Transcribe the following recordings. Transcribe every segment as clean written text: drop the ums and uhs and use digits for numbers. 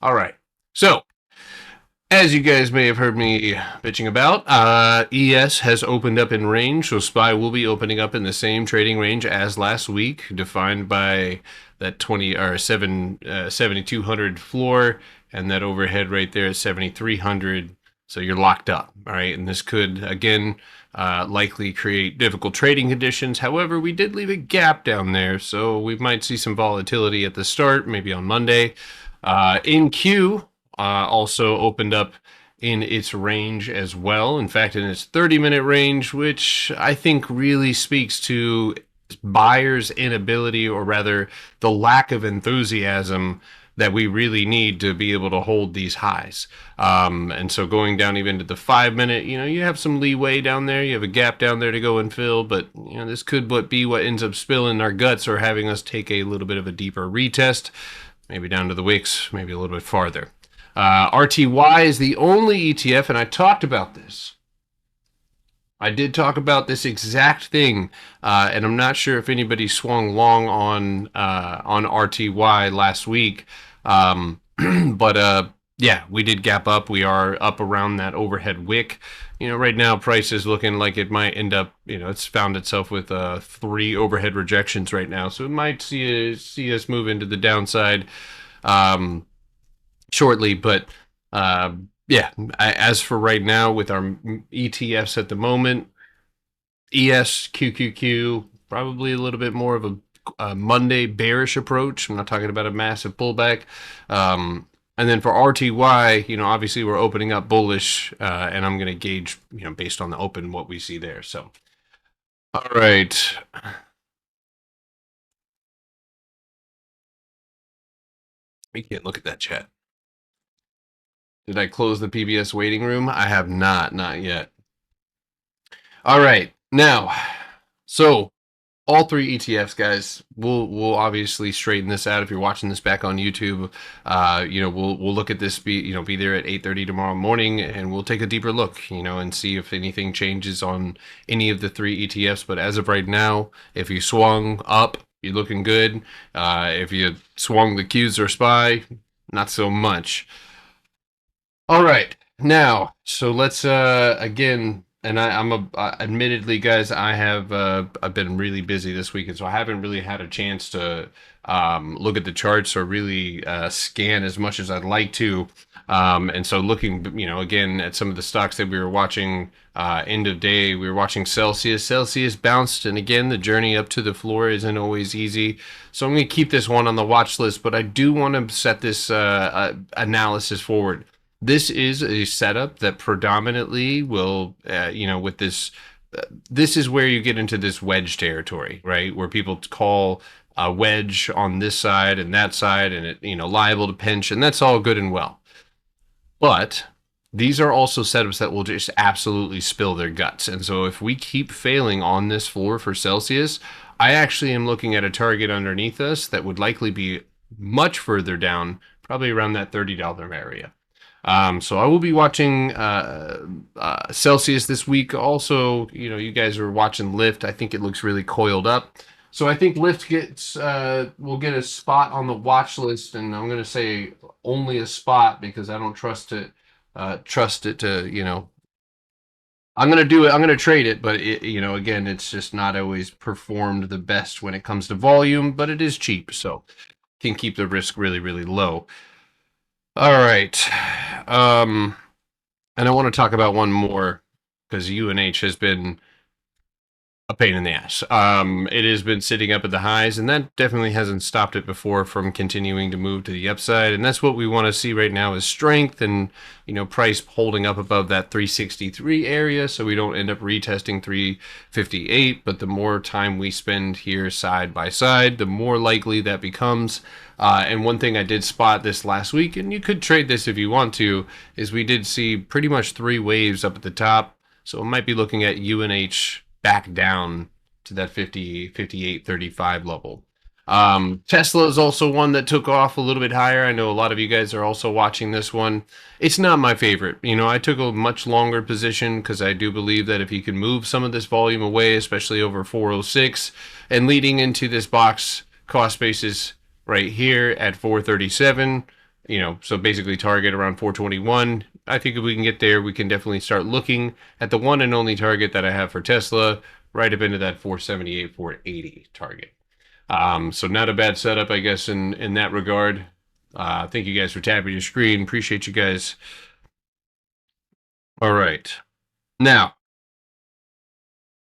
All right. So, as you guys may have heard me bitching about, ES has opened up in range, so SPY will be opening up in the same trading range as last week, defined by that 20 or 7,200 floor and that overhead right there at 7,300. So you're locked up, all right? And this could again likely create difficult trading conditions. However, we did leave a gap down there, so we might see some volatility at the start, maybe on Monday. In Q, also opened up in its range as well. In fact, in its 30-minute range, which I think really speaks to buyers' inability, or rather, the lack of enthusiasm that we really need to be able to hold these highs. And so going down even to the 5-minute, you have some leeway down there. You have a gap down there to go and fill, but this could be what ends up spilling our guts or having us take a little bit of a deeper retest, maybe down to the wicks, maybe a little bit farther. RTY is the only ETF, and I talked about this. I did talk about this exact thing, and I'm not sure if anybody swung long on RTY last week, but yeah, we did gap up. We are up around that overhead wick. Right now price is looking like it might end up. It's found itself with 3 overhead rejections right now, so it might see us move into the downside shortly, but yeah, as for right now with our ETFs at the moment, ES, QQQ, probably a little bit more of a Monday bearish approach. I'm not talking about a massive pullback. And then for RTY, obviously we're opening up bullish, and I'm going to gauge, based on the open, what we see there. So, all right. We can't look at that chat. Did I close the PBS waiting room? I have not yet. All right, now, so all 3 ETFs, guys. We'll obviously straighten this out. If you're watching this back on YouTube, we'll look at this. Be there at 8:30 tomorrow morning, and we'll take a deeper look, and see if anything changes on any of the 3 ETFs. But as of right now, if you swung up, you're looking good. If you swung the Qs or SPY, not so much. All right, now, so let's again, and I'm admittedly, guys, I've been really busy this week, and so I haven't really had a chance to look at the charts or really scan as much as I'd like to. And so looking, again at some of the stocks that we were watching end of day, we were watching Celsius. Celsius bounced, and again, the journey up to the floor isn't always easy. So I'm going to keep this one on the watch list, but I do want to set this analysis forward. This is a setup that predominantly will, with this, this is where you get into this wedge territory, right? Where people call a wedge on this side and that side, and it, liable to pinch, and that's all good and well. But these are also setups that will just absolutely spill their guts. And so if we keep failing on this floor for Celsius, I actually am looking at a target underneath us that would likely be much further down, probably around that $30 area. So I will be watching Celsius this week. Also, you guys are watching Lyft. I think it looks really coiled up. So I think Lyft will get a spot on the watch list, and I'm going to say only a spot because I don't trust it. Trust it to I'm going to do it. I'm going to trade it, but again, it's just not always performed the best when it comes to volume. But it is cheap, so can keep the risk really, really low. All right. And I want to talk about one more because UNH has been a pain in the ass. It has been sitting up at the highs, and that definitely hasn't stopped it before from continuing to move to the upside. And that's what we want to see right now is strength and, price holding up above that 363 area so we don't end up retesting 358. But the more time we spend here side by side, the more likely that becomes. And one thing I did spot this last week, and you could trade this if you want to, is we did see pretty much 3 waves up at the top. So it might be looking at UNH back down to that 58.35 level. Tesla is also one that took off a little bit higher. I know a lot of you guys are also watching this one. It's not my favorite. I took a much longer position because I do believe that if you can move some of this volume away, especially over 406, and leading into this box cost basis right here at 437, so basically target around 421. I think if we can get there, we can definitely start looking at the one and only target that I have for Tesla, right up into that 478, 480 target. So not a bad setup, I guess, in that regard. Thank you guys for tapping your screen. Appreciate you guys. All right. Now,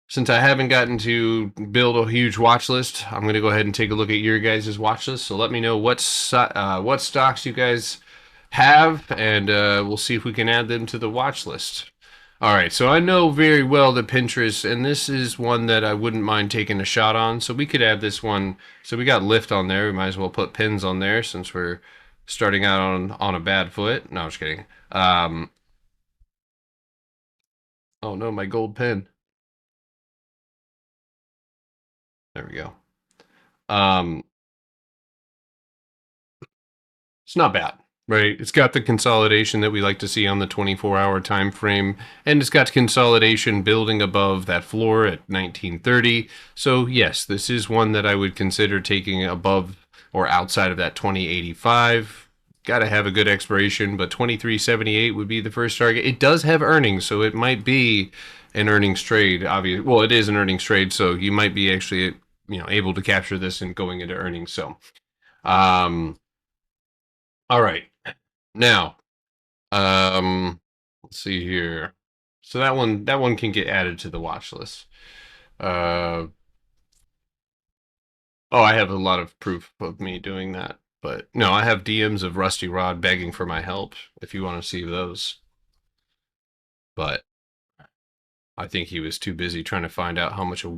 since I haven't gotten to build a huge watch list, I'm going to go ahead and take a look at your guys' watch list. So let me know what stocks you guys have, and we'll see if we can add them to the watch list. All right, so I know very well the Pinterest, and this is one that I wouldn't mind taking a shot on. So we could add this one. So we got Lyft on there. We might as well put pins on there since we're starting out on a bad foot. No, I'm just kidding. Oh no, my gold pen. There we go. Um, it's not bad, right? It's got the consolidation that we like to see on the 24-hour time frame, and it's got consolidation building above that floor at 1930. So yes, this is one that I would consider taking above or outside of that 2085. Got to have a good expiration, but 2378 would be the first target. It does have earnings, so it might be an earnings trade. Obviously, well, it is an earnings trade, so you might be actually able to capture this and going into earnings. So, um, all right. Now, let's see here. So that one can get added to the watch list. Uh, oh, I have a lot of proof of me doing that. But no, I have DMs of Rusty Rod begging for my help if you want to see those. But I think he was too busy trying to find out how much could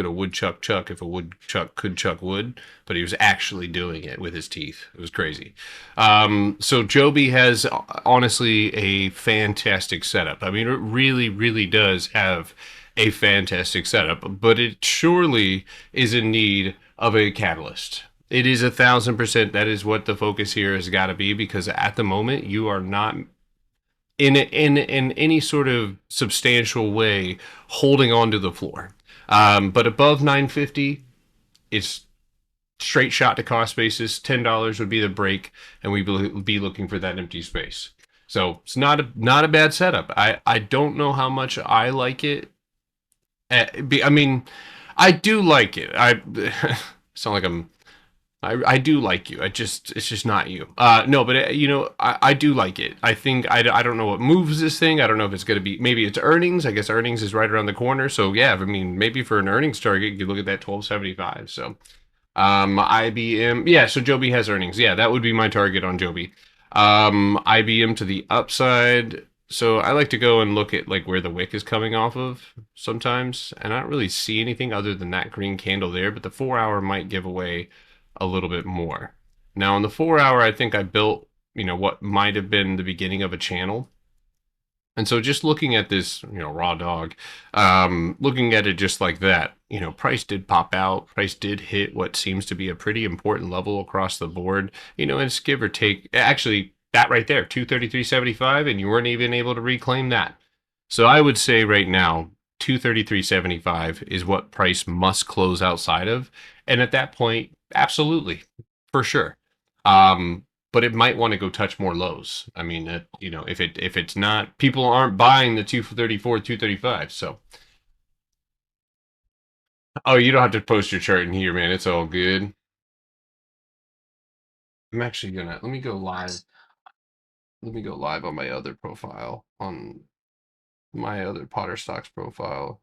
a woodchuck chuck if a woodchuck could chuck wood, but he was actually doing it with his teeth. It was crazy. So Joby has honestly a fantastic setup. I mean, it really, really does have a fantastic setup, but it surely is in need of a catalyst. It is 1,000%. That is what the focus here has got to be, because at the moment you are not in any sort of substantial way holding on to the floor. But above 950, it's straight shot to cost basis. $10 would be the break, and we'd be looking for that empty space. So it's not a bad setup. I don't know how much I like it. I mean, I do like it. I sound like I do like you. It's just not you. No, but I do like it. I think I don't know what moves this thing. I don't know if it's going to be, maybe it's earnings. I guess earnings is right around the corner. So yeah, I mean, maybe for an earnings target, you could look at that 1275. So, IBM. Yeah. So Joby has earnings. Yeah. That would be my target on Joby. IBM to the upside. So I like to go and look at like where the wick is coming off of sometimes, and I don't really see anything other than that green candle there, but the 4 hour might give away a little bit more. Now in the 4 hour, I think I built, what might have been the beginning of a channel. And so just looking at this, raw dog, looking at it just like that, price did pop out. Price did hit what seems to be a pretty important level across the board, and it's give or take, actually that right there, 233.75, and you weren't even able to reclaim that. So I would say right now, 233.75 is what price must close outside of. And at that point, absolutely, for sure. But it might want to go touch more lows. I mean, if it's not, people aren't buying the 234, 235. So, oh, you don't have to post your chart in here, man. It's all good. I'm actually gonna let me go live. Let me go live on my other profile, on my other Potter Stocks profile.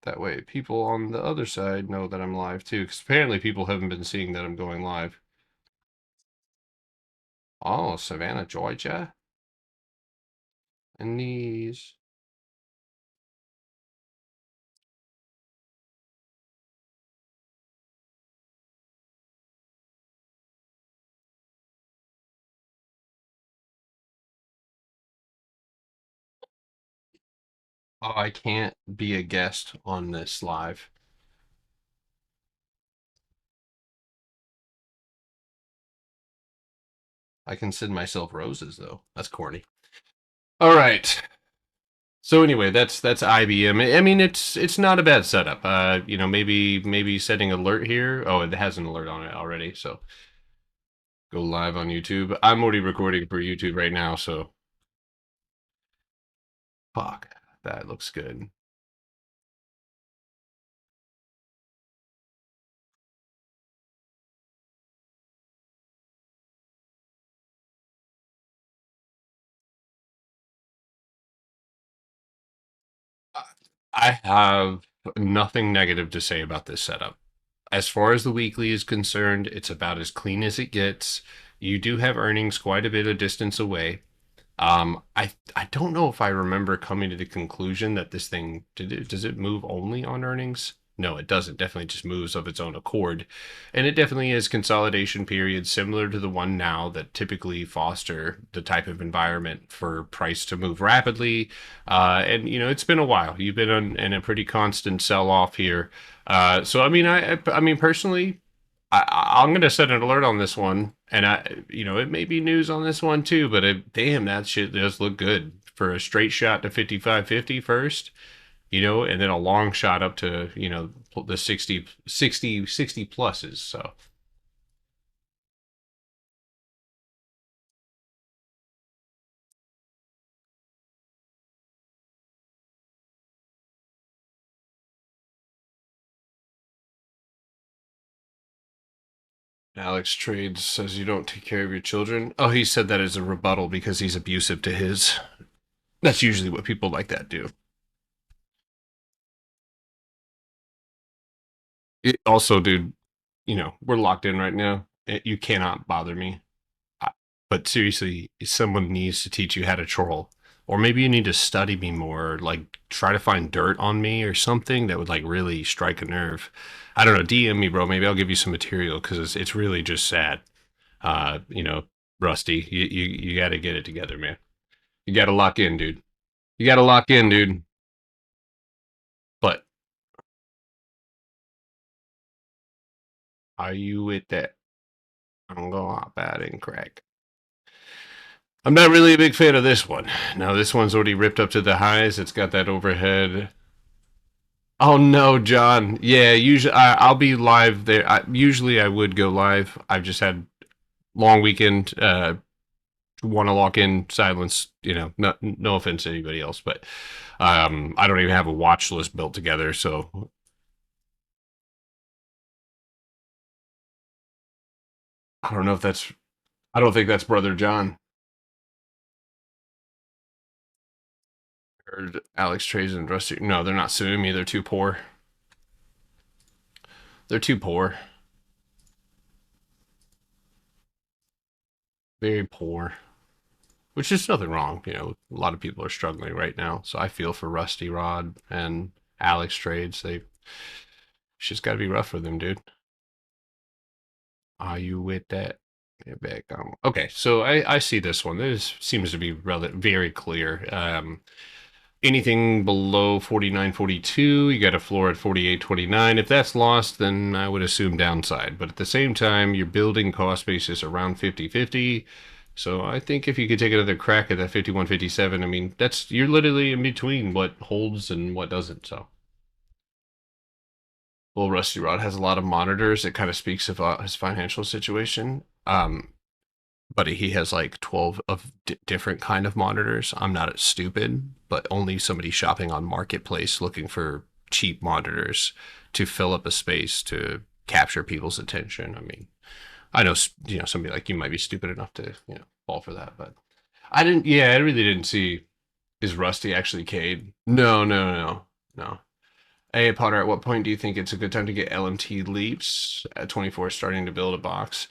That way, people on the other side know that I'm live too, because apparently people haven't been seeing that I'm going live. Oh, Savannah, Georgia. And these. Oh, I can't be a guest on this live. I can send myself roses though. That's corny. All right. So anyway, that's IBM. I mean, it's not a bad setup. Maybe setting alert here. Oh, it has an alert on it already. So Go live on YouTube. I'm already recording for YouTube right now, so fuck. That looks good. I have nothing negative to say about this setup. As far as the weekly is concerned, it's about as clean as it gets. You do have earnings quite a bit of distance away. I don't know if I remember coming to the conclusion that this thing does it move only on earnings? No, it doesn't. Definitely just moves of its own accord, and it definitely is consolidation periods similar to the one now that typically foster the type of environment for price to move rapidly. And it's been a while. You've been in a pretty constant sell off here. So I mean personally, I'm going to set an alert on this one, and it may be news on this one too, but damn, that shit does look good for a straight shot to 55.50 first, and then a long shot up to, the 60 pluses. So Alex Trades says you don't take care of your children. Oh, he said that as a rebuttal because he's abusive to his. That's usually what people like that do. Also, dude, we're locked in right now. You cannot bother me. But seriously, someone needs to teach you how to troll. Or maybe you need to study me more, or like try to find dirt on me or something that would like really strike a nerve. I don't know. DM me, bro. Maybe I'll give you some material because it's really just sad. Uh, you know, Rusty, you got to get it together, man. You got to lock in, dude. You got to lock in, dude. But are you with that? I'm going hop out and crack. I'm not really a big fan of this one. Now, this one's already ripped up to the highs. It's got that overhead. Oh no, John. Yeah, usually I'll be live there. Usually I would go live. I've just had long weekend. Want to lock in silence. No offense to anybody else, but I don't even have a watch list built together. So I don't know if that's. I don't think that's brother John. Heard Alex Trades and Rusty. No, they're not suing me. They're too poor. They're too poor. Very poor. Which is nothing wrong. A lot of people are struggling right now. So I feel for Rusty Rod and Alex Trades. It's just got to be rough for them, dude. Are you with that? Get back on. Okay, so I see this one. This seems to be very clear. Anything below 49.42, you got a floor at 48.29. If that's lost, then I would assume downside. But at the same time, you're building cost basis around 50.50. So I think if you could take another crack at that 51.57, I mean, you're literally in between what holds and what doesn't. So, well, Rusty Rod has a lot of monitors. It kind of speaks of his financial situation. But he has like 12 of different kind of monitors. I'm not stupid, but only somebody shopping on Marketplace looking for cheap monitors to fill up a space to capture people's attention. I mean, I know somebody like you might be stupid enough to fall for that, but I didn't. Yeah, I really didn't see. Is Rusty actually Cade? No, no, no, no. Hey Potter, at what point do you think it's a good time to get LMT leaps at 24 starting to build a box?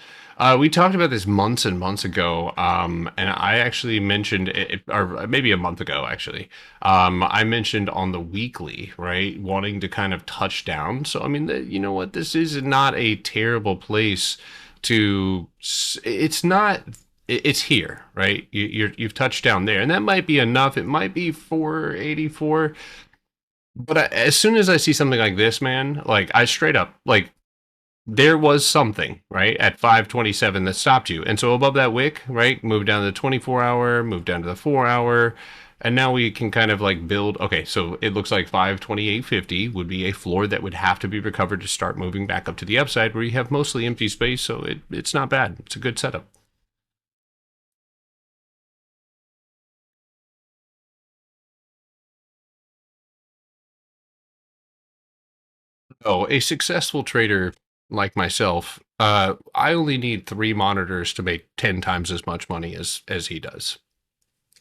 We talked about this months and months ago, and I actually mentioned it, or maybe a month ago, actually. I mentioned on the weekly, right, wanting to kind of touch down. So, I mean, you know what? This is not a terrible place to. It's not. It's here, right? You've touched down there, and that might be enough. It might be 484. But as soon as I see something like this, man, like I straight up like there was something right at 527 that stopped you, and so above that wick, right, move down to the 24 hour, move down to the 4 hour. And now we can kind of like build. Okay, so it looks like 528.50 would be a floor that would have to be recovered to start moving back up to the upside, where you have mostly empty space. So it's not bad. It's a good setup. Oh, a successful trader like myself, I only need three monitors to make 10 times as much money as he does.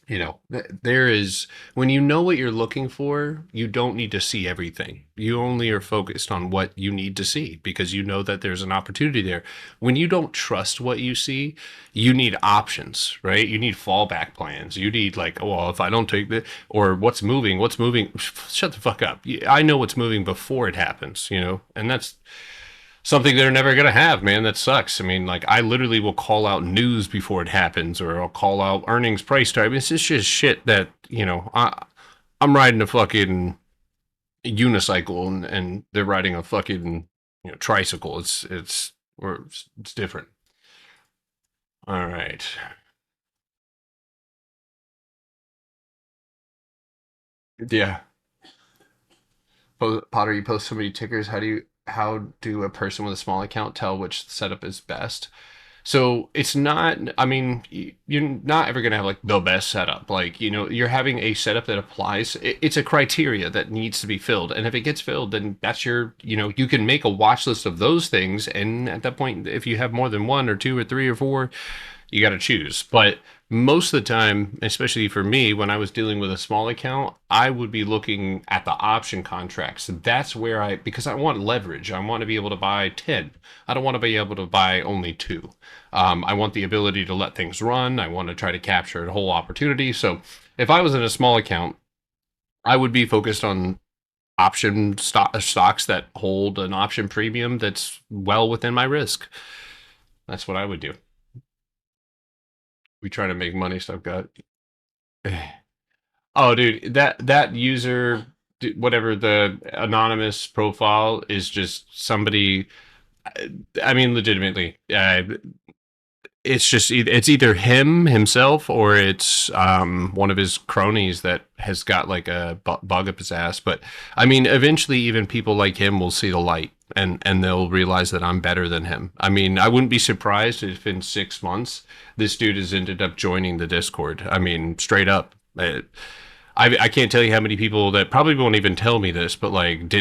There is, when you know what you're looking for, you don't need to see everything. You only are focused on what you need to see because you know that there's an opportunity there. When you don't trust what you see, you need options, right? You need fallback plans. You need like, oh, well, if I don't take the, or what's moving, shut the fuck up. I know what's moving before it happens, and that's something they're never going to have, man. That sucks. I mean, like, I literally will call out news before it happens, or I'll call out earnings price target. It's just shit that, I'm riding a fucking unicycle and they're riding a fucking, tricycle. It's different. All right. Yeah. Potter, you post so many tickers. How do a person with a small account tell which setup is best? So it's not, I mean, you're not ever going to have like the best setup. Like, you're having a setup that applies. It's a criteria that needs to be filled. And if it gets filled, then that's you can make a watch list of those things. And at that point, if you have more than one or two or three or four, you got to choose. But most of the time, especially for me, when I was dealing with a small account, I would be looking at the option contracts. That's where because I want leverage. I want to be able to buy 10. I don't want to be able to buy only two. I want the ability to let things run. I want to try to capture a whole opportunity. So if I was in a small account, I would be focused on stocks that hold an option premium that's well within my risk. That's what I would do. We try to make money, so I've got. Oh, dude, that user, whatever the anonymous profile is, just somebody. I mean, legitimately, it's just it's either him himself or it's one of his cronies that has got like a bug up his ass. But I mean, eventually, even people like him will see the light and they'll realize that I'm better than him. I mean, I wouldn't be surprised if in 6 months this dude has ended up joining the Discord. I mean, straight up. I can't tell you how many people that probably won't even tell me this, but like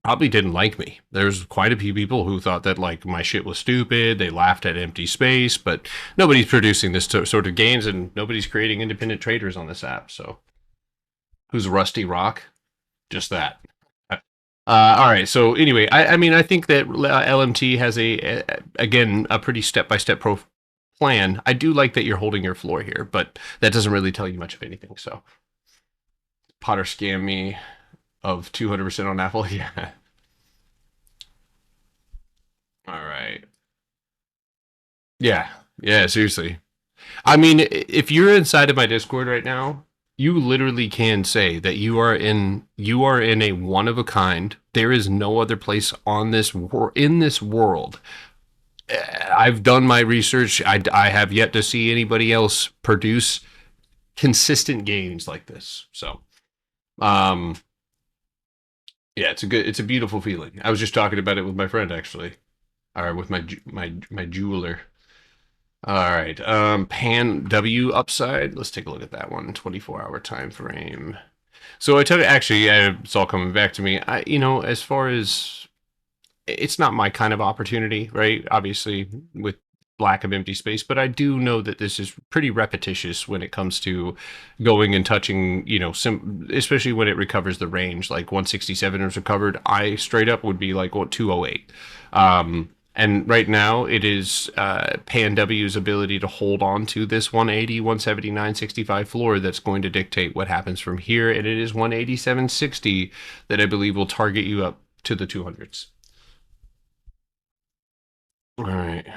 probably didn't like me. There's quite a few people who thought that like my shit was stupid. They laughed at empty space, but nobody's producing this sort of gains and nobody's creating independent traders on this app. So who's Rusty Rock? Just that. All right. So anyway, I mean, I think that LMT has again a pretty step by step plan. I do like that you're holding your floor here, but that doesn't really tell you much of anything. So Potter scam me of 200% on Apple. Yeah. All right. Yeah. Yeah. Seriously. I mean, if you're inside of my Discord right now, you literally can say that you are in a one of a kind. There is no other place on in this world. I've done my research. I have yet to see anybody else produce consistent gains like this. So, um, yeah, it's a beautiful feeling. I was just talking about it with my friend actually, or with my jeweler. All right. Pan W upside. Let's take a look at that one. 24-hour time frame. So I took actually, yeah, it's all coming back to me. As far as it's not my kind of opportunity, right? Obviously, with lack of empty space, but I do know that this is pretty repetitious when it comes to going and touching, especially when it recovers the range. Like 167 is recovered. I straight up would be like, what, 208. And right now, it is Pan W's ability to hold on to this 180, 179, 65 floor that's going to dictate what happens from here. And it is 187.60 that I believe will target you up to the 200s. All right.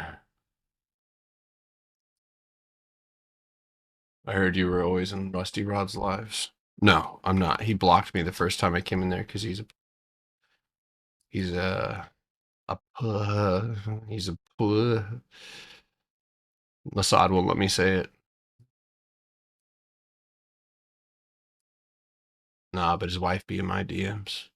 I heard you were always in Rusty Rod's lives. No, I'm not. He blocked me the first time I came in there because he's he's a Mossad won't let me say it. Nah, but his wife be in my DMs.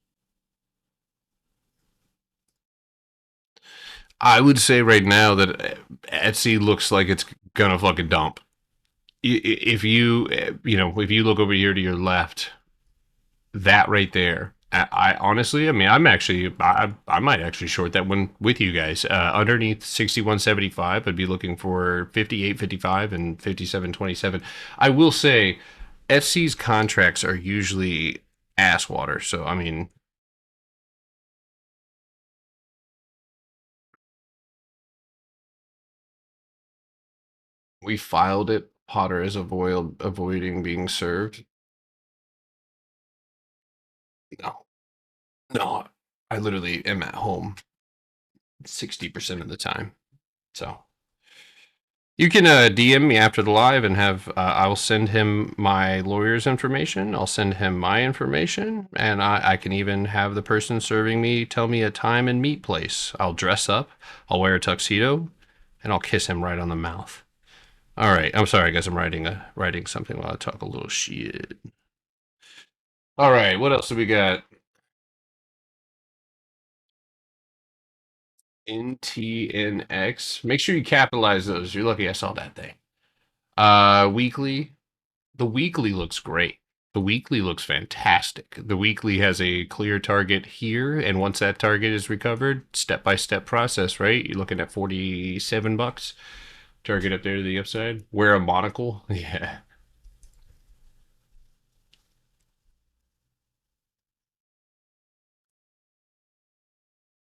I would say right now that Etsy looks like it's gonna fucking dump. If you, if you look over here to your left, that right there. I honestly, I mean, I might actually short that one with you guys. Underneath 61.75, I'd be looking for 58.55 and 57.27. I will say, FC's contracts are usually ass water. So I mean, we filed it. Potter is avoiding being served. No, no, I literally am at home 60% of the time. So you can DM me after the live and have I'll send him my lawyer's information. I'll send him my information, and I can even have the person serving me tell me a time and meet place. I'll dress up, I'll wear a tuxedo, and I'll kiss him right on the mouth. All right, I'm sorry, guys. I'm writing something while I talk a little shit. All right, what else do we got? NTNX. Make sure you capitalize those. You're lucky I saw that thing. Weekly. The weekly looks great. The weekly looks fantastic. The weekly has a clear target here, and once that target is recovered, step by step process, right? You're looking at $47. Target up there to the upside. Wear a monocle. Yeah.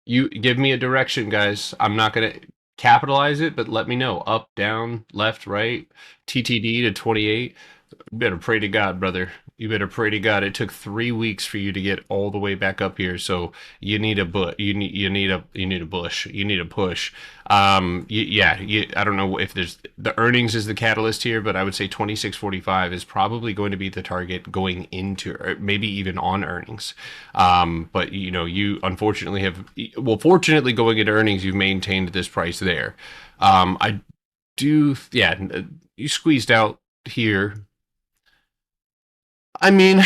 You give me a direction, guys. I'm not gonna capitalize it, but let me know. Up, down, left, right, TTD to 28. You better pray to God, brother. You better pray to God. It took 3 weeks for you to get all the way back up here, so you need a but. You need a bush. You need a push. Yeah. I don't know if there's the earnings is the catalyst here, but I would say 26.45 is probably going to be the target going into, or maybe even on earnings. But you unfortunately have, well, fortunately going into earnings, you've maintained this price there. I do, yeah. You squeezed out here. I mean,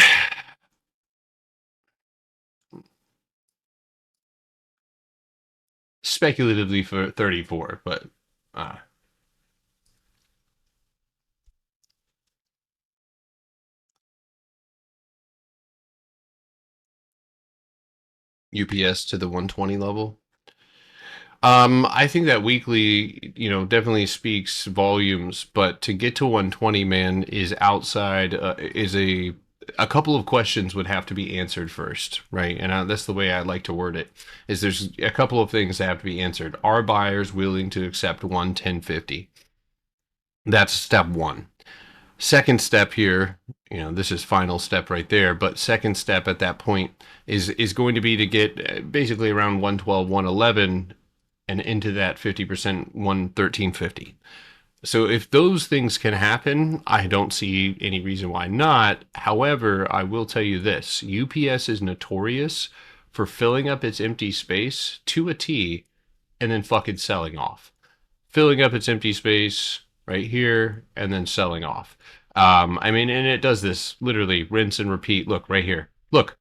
speculatively for 34, but uh, UPS to the 120 level. I think that weekly, definitely speaks volumes, but to get to 120, man, is outside, is a couple of questions would have to be answered first, right? And that's the way I like to word it. Is there's a couple of things that have to be answered. Are buyers willing to accept 110.50? That's step one. Second step here, this is final step right there, but second step at that point is going to be to get basically around 112, 111 and into that 50% 113.50. So if those things can happen, I don't see any reason why not. However, I will tell you this, UPS is notorious for filling up its empty space to a T and then fucking selling off, filling up its empty space right here and then selling off. I mean, and it does this literally rinse and repeat. Look right here. Look,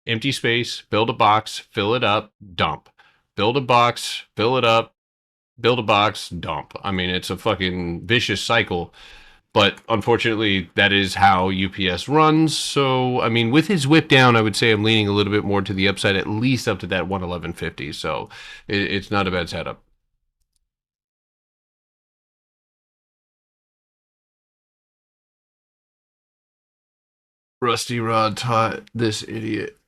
empty space, build a box, fill it up, dump. Build a box, fill it up, build a box, dump. I mean, it's a fucking vicious cycle. But unfortunately, that is how UPS runs. So, I mean, with his whip down, I would say I'm leaning a little bit more to the upside, at least up to that 111.50. So it's not a bad setup. Rusty Rod taught this idiot.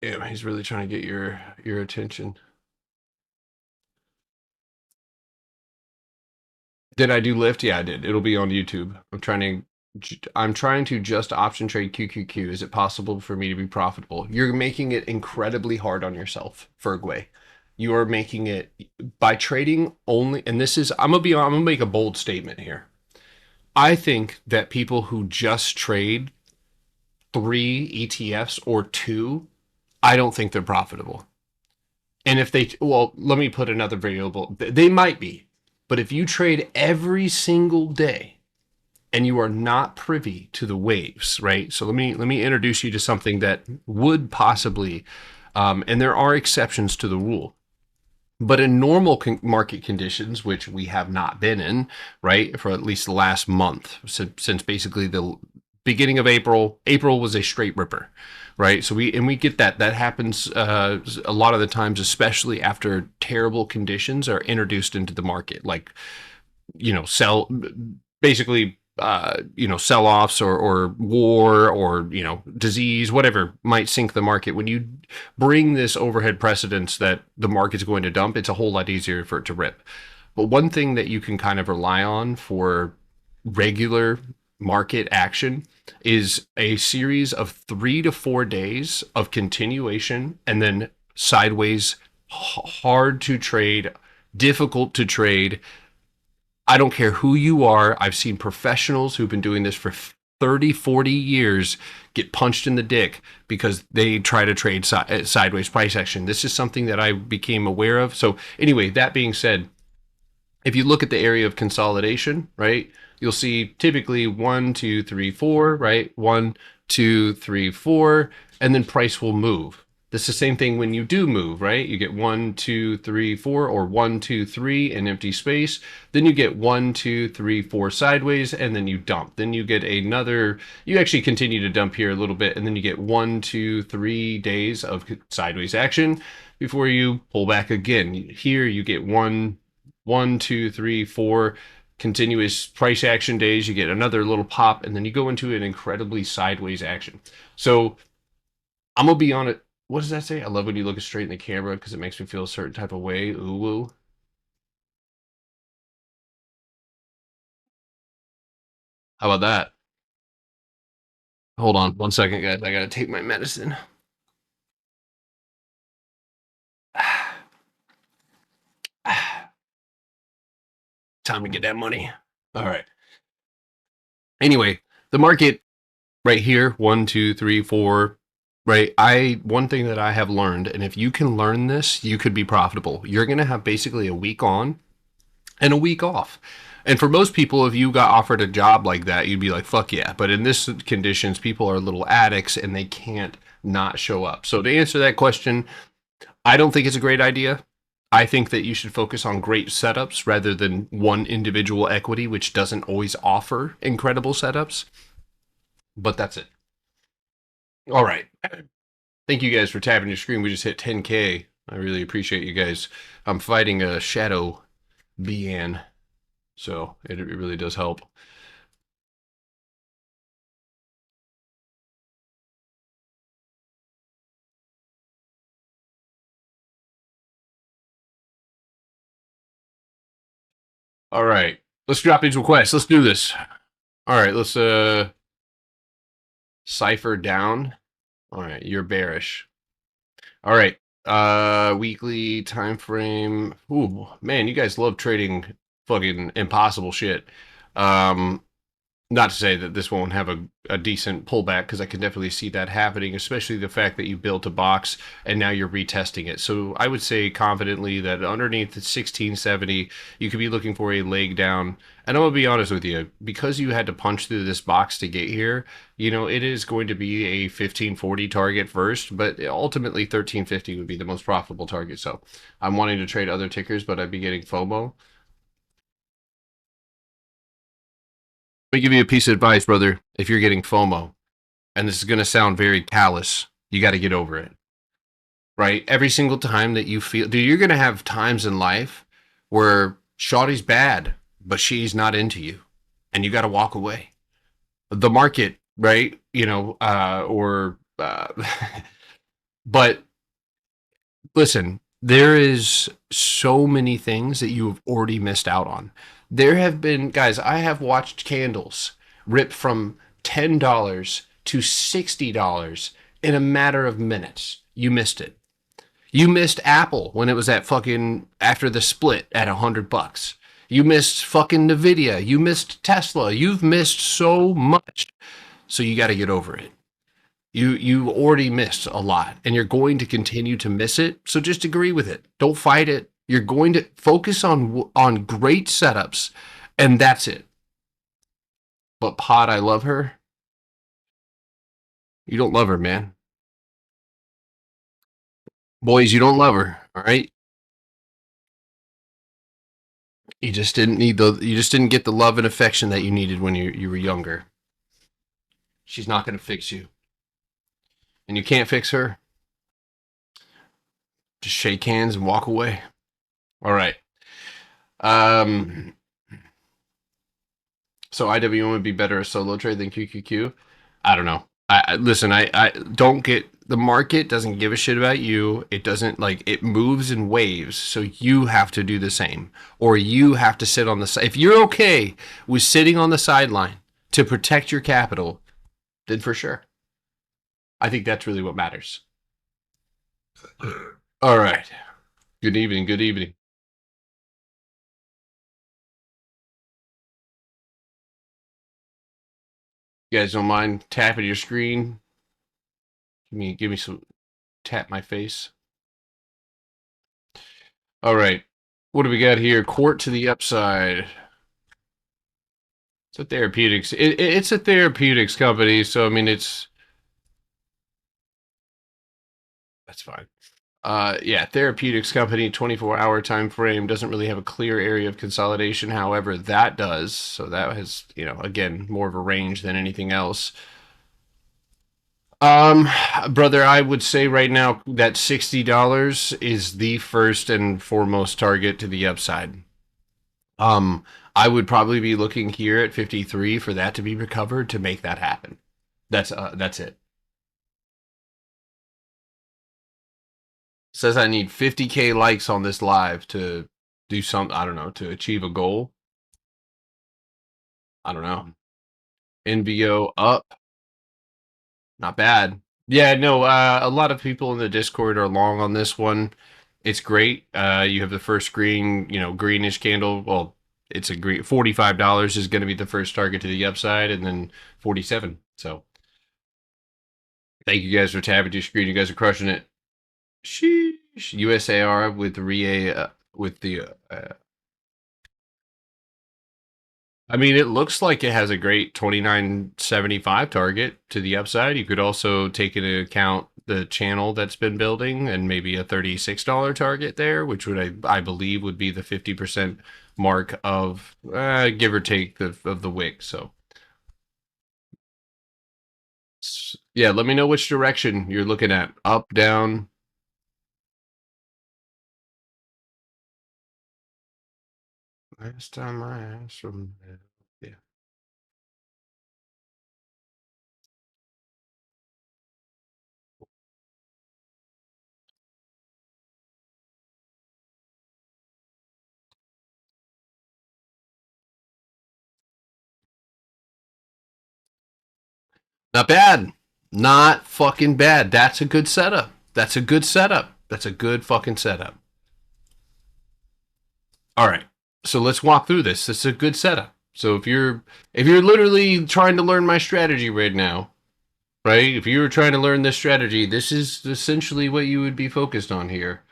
Yeah, he's really trying to get your attention. Did I do lift? Yeah, I did. It'll be on YouTube. I'm trying to just option trade QQQ. Is it possible for me to be profitable? You're making it incredibly hard on yourself, Fergway. You are making it by trading only, and this is I'm gonna make a bold statement here. I think that people who just trade three ETFs or two, I don't think they're profitable. And if they, well, let me put another variable. They might be, but if you trade every single day and you are not privy to the waves, right? So let me introduce you to something that would possibly, and there are exceptions to the rule. But in normal market conditions, which we have not been in, right, for at least the last month, since basically the beginning of April, April was a straight ripper, right? So we get that. That happens a lot of the times, especially after terrible conditions are introduced into the market, like sell basically sell-offs or war or disease, whatever might sink the market. When you bring this overhead precedence that the market's going to dump, it's a whole lot easier for it to rip. But one thing that you can kind of rely on for regular market action is a series of 3 to 4 days of continuation and then sideways, hard to trade, difficult to trade. I don't care who you are. I've seen professionals who've been doing this for 30, 40 years get punched in the dick because they try to trade sideways price action. This is something that I became aware of. So, anyway, that being said, if you look at the area of consolidation, right, you'll see typically 1, 2, 3, 4, right? 1, 2, 3, 4, and then price will move. It's the same thing when you do move, right? You get 1, 2, 3, 4, or 1, 2, 3 in empty space. Then you get 1, 2, 3, 4 sideways, and then you dump. Then you get another, you actually continue to dump here a little bit, and then you get 1, 2, 3 days of sideways action before you pull back again. Here you get 1, 2, 3, 4 continuous price action days. You get another little pop, and then you go into an incredibly sideways action. So I'm gonna be on it. What does that say? I love when you look straight in the camera because it makes me feel a certain type of way. Ooh woo. How about that? Hold on 1 second, guys. I gotta take my medicine. Time to get that money. All right. Anyway, the market right here, 1, 2, 3, 4. Right. One thing that I have learned, and if you can learn this, you could be profitable. You're gonna have basically a week on and a week off. And for most people, if you got offered a job like that, you'd be like, fuck yeah. But in this conditions, people are little addicts and they can't not show up. So to answer that question, I don't think it's a great idea. I think that you should focus on great setups rather than one individual equity, which doesn't always offer incredible setups. But that's it. All right. Thank you guys for tapping your screen. We just hit 10K. I really appreciate you guys. I'm fighting a shadow BN. So it really does help. All right. Let's drop these requests. Let's do this. All right, let's cipher down. All right, you're bearish. All right. Weekly time frame. Ooh, man, you guys love trading fucking impossible shit. Not to say that this won't have a decent pullback, because I can definitely see that happening, especially the fact that you built a box and now you're retesting it. So I would say confidently that underneath the 1670, you could be looking for a leg down. And I'm going to be honest with you, because you had to punch through this box to get here, it is going to be a 1540 target first, but ultimately 1350 would be the most profitable target. So I'm wanting to trade other tickers, but I'd be getting FOMO. Let me give you a piece of advice, brother. If you're getting FOMO, and this is going to sound very callous, you got to get over it. Right? Every single time that you feel, dude, you're going to have times in life where shawty's bad, but she's not into you, and you got to walk away. The market, right? But listen, there is so many things that you have already missed out on. There have been, guys, I have watched candles rip from $10 to $60 in a matter of minutes. You missed it. You missed Apple when it was at fucking after the split at $100. You missed fucking Nvidia. You missed Tesla. You've missed so much. So you got to get over it. You already missed a lot, and you're going to continue to miss it. So just agree with it. Don't fight it. You're going to focus on great setups, and that's it. But Pod, I love her. You don't love her, man. Boys, you don't love her. All right. You just didn't need the. You just didn't get the love and affection that you needed when you were younger. She's not going to fix you, and you can't fix her. Just shake hands and walk away. All right. Um. So IWM would be better a solo trade than QQQ. I don't know. Listen. I don't get the market doesn't give a shit about you. It doesn't like it moves in waves. So you have to do the same, or you have to sit on the side. If you're okay with sitting on the sideline to protect your capital, then for sure. I think that's really what matters. All right. Good evening. Good evening. You guys don't mind tapping your screen? Give me some tap my face. All right. What do we got here? Court to the upside. It's a therapeutics. It's a therapeutics company, so I mean that's fine. Yeah, therapeutics company, 24-hour time frame, doesn't really have a clear area of consolidation. However, that does. So that has, again, more of a range than anything else. Brother, I would say right now that $60 is the first and foremost target to the upside. I would probably be looking here at 53 for that to be recovered to make that happen. That's it. Says I need 50K likes on this live to do something, I don't know, to achieve a goal. I don't know. NBO up. Not bad. Yeah, no, a lot of people in the Discord are long on this one. It's great. You have the first green, greenish candle. Well, it's a green. $45 is going to be the first target to the upside, and then 47. So, thank you guys for tapping your screen. You guys are crushing it. Sheesh. USAR with the I mean, it looks like it has a great 29.75 target to the upside. You could also take into account the channel that's been building and maybe a $36 target there, which would I believe would be the 50% mark of give or take of the wick. So yeah, let me know which direction you're looking at. Up, down. Last time I asked from yeah. Not bad. Not fucking bad. That's a good setup. That's a good setup. That's a good fucking setup. All right. So let's walk through this. This is a good setup. So if you're literally trying to learn my strategy right now, right? If you were trying to learn this strategy, this is essentially what you would be focused on here.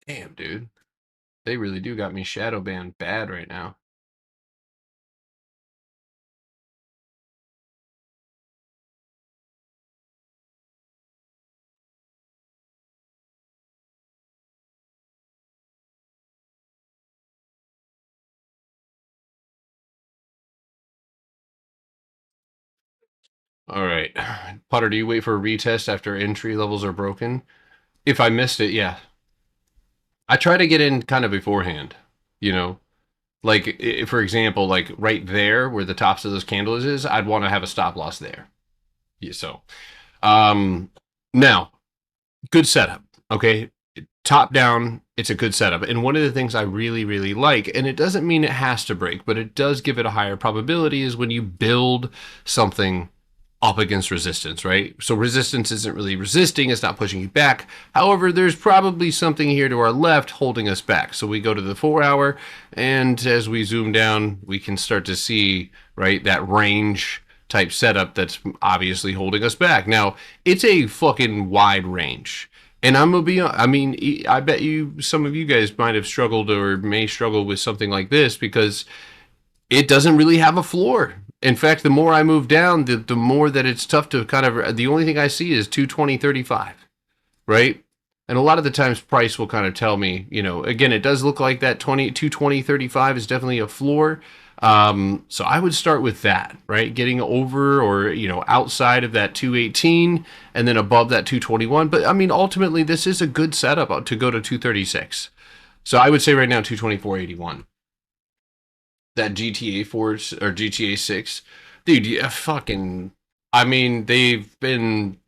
Damn, dude. They really do got me shadow banned bad right now. All right. Potter, do you wait for a retest after entry levels are broken? If I missed it, yeah. I try to get in kind of beforehand, you know? Like, for example, like right there where the tops of those candles is, I'd want to have a stop loss there. Yeah, so, um, now, good setup. Okay, top down, it's a good setup. And one of the things I really, really like, and it doesn't mean it has to break, but it does give it a higher probability, is when you build something up against resistance, right? So resistance isn't really resisting, it's not pushing you back. However, there's probably something here to our left holding us back. So we go to the 4-hour, and as we zoom down, we can start to see, right, that range type setup that's obviously holding us back. Now, it's a fucking wide range. And I'm gonna be, I mean, I bet you some of you guys might have struggled or may struggle with something like this because it doesn't really have a floor. In fact, the more I move down, the more that it's tough to kind of. The only thing I see is 220.35, right? And a lot of the times, price will kind of tell me, again, it does look like that 220.35 is definitely a floor. So I would start with that, right? Getting over or outside of that 218 and then above that 221. But I mean, ultimately, this is a good setup to go to 236. So I would say right now 224.81. That GTA 4 or GTA 6, dude, yeah, fucking. I mean, they've been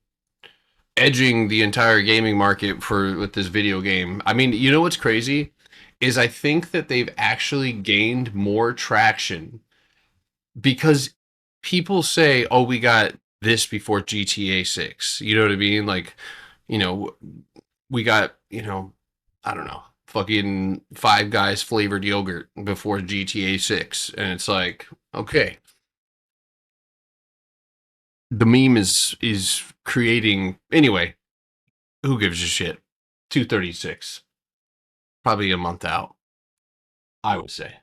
edging the entire gaming market for with this video game. I mean, you know what's crazy is I think that they've actually gained more traction because people say, "Oh, we got this before GTA 6." You know what I mean? Like, you know, we got, I don't know, fucking Five Guys flavored yogurt before GTA 6. And it's like, okay, the meme is creating anyway, who gives a shit? 236. Probably a month out, I would say.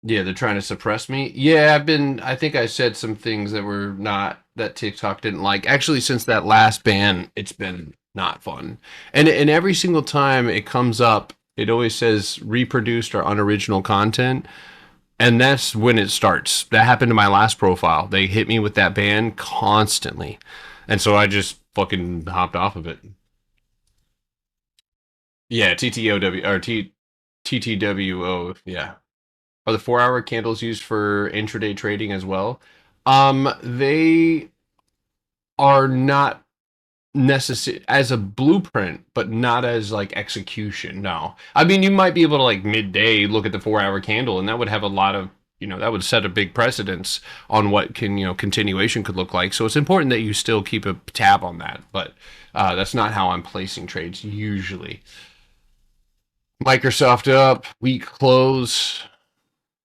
Yeah, they're trying to suppress me. Yeah, I think I said some things that were not that TikTok didn't like. Actually, since that last ban, it's been not fun. And every single time it comes up, it always says reproduced or unoriginal content. And that's when it starts. That happened to my last profile. They hit me with that ban constantly. And so I just fucking hopped off of it. Yeah, TTOW or TTWO, yeah. Are the 4 hour candles used for intraday trading as well? They are not necessary as a blueprint, but not as like execution. No, I mean you might be able to like midday look at the 4 hour candle, and that would have a lot of that would set a big precedence on what can continuation could look like. So it's important that you still keep a tab on that, but that's not how I'm placing trades usually. Microsoft up, week close.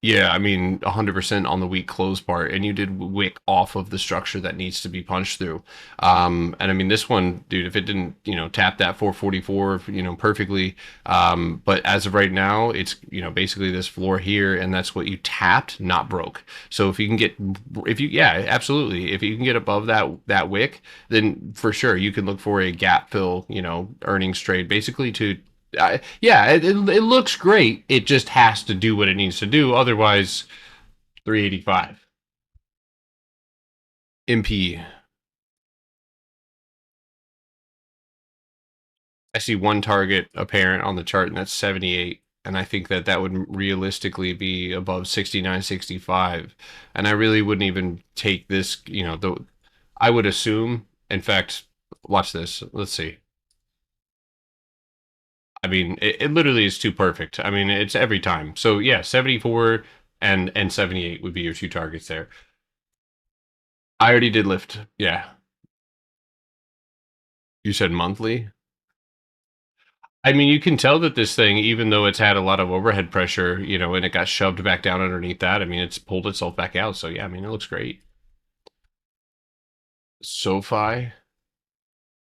Yeah, I mean, 100% on the weak close part, and you did wick off of the structure that needs to be punched through. And I mean, this one, dude, if it didn't, tap that 444, perfectly. But as of right now, it's, basically this floor here, and that's what you tapped, not broke. So yeah, absolutely. If you can get above that wick, then for sure you can look for a gap fill, earnings trade, basically to yeah, it looks great. It just has to do what it needs to do. Otherwise, 385. MP. I see one target apparent on the chart, and that's 78. And I think that would realistically be above 69, 65. And I really wouldn't even take this, I would assume, in fact, watch this. Let's see. I mean, it literally is too perfect. I mean, it's every time. So yeah, 74 and 78 would be your two targets there. I already did lift. Yeah. You said monthly? I mean, you can tell that this thing, even though it's had a lot of overhead pressure, and it got shoved back down underneath that, I mean, it's pulled itself back out. So, yeah, I mean, it looks great. SoFi.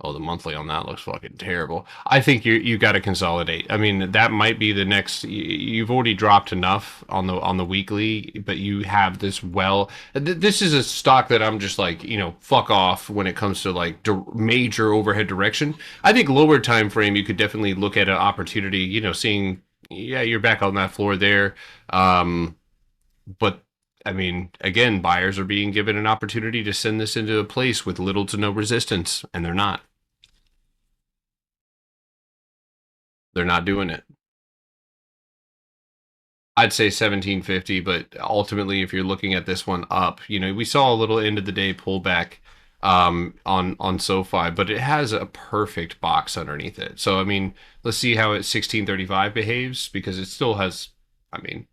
Oh, the monthly on that looks fucking terrible. I think you got to consolidate. I mean, that might be the next. You've already dropped enough on the weekly, but you have this well. This is a stock that I'm just like fuck off when it comes to like major overhead direction. I think lower time frame you could definitely look at an opportunity. Seeing yeah you're back on that floor there, but. I mean, again, buyers are being given an opportunity to send this into a place with little to no resistance, and they're not. They're not doing it. I'd say 1750, but ultimately, if you're looking at this one up, we saw a little end of the day pullback on SoFi, but it has a perfect box underneath it. So I mean, let's see how it 1635 behaves because it still has, I mean,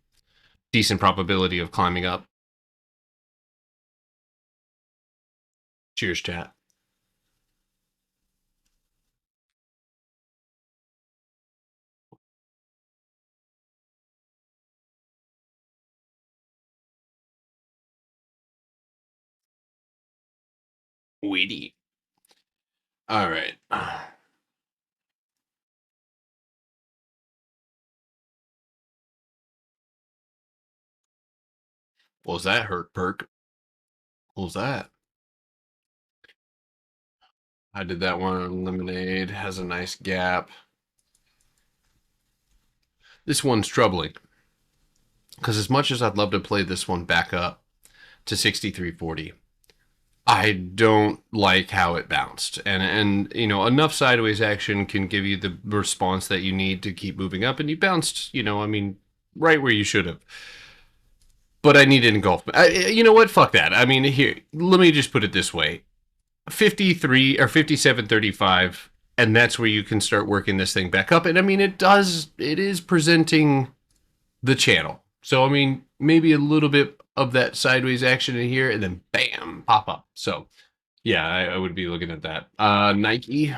decent probability of climbing up. Cheers, chat. Weedy. All right. What was that hurt perk? What was that? I did that one on Lemonade. Has a nice gap. This one's troubling because as much as I'd love to play this one back up to 6340, I don't like how it bounced. And you know, enough sideways action can give you the response that you need to keep moving up, and you bounced, you know, I mean, right where you should have. But I need an engulfment. You know what? Fuck that. I mean, here, let me just put it this way: 53 or 5735, and that's where you can start working this thing back up. And I mean, it is presenting the channel. So I mean, maybe a little bit of that sideways action in here, and then bam, pop up. So yeah, I would be looking at that. Nike,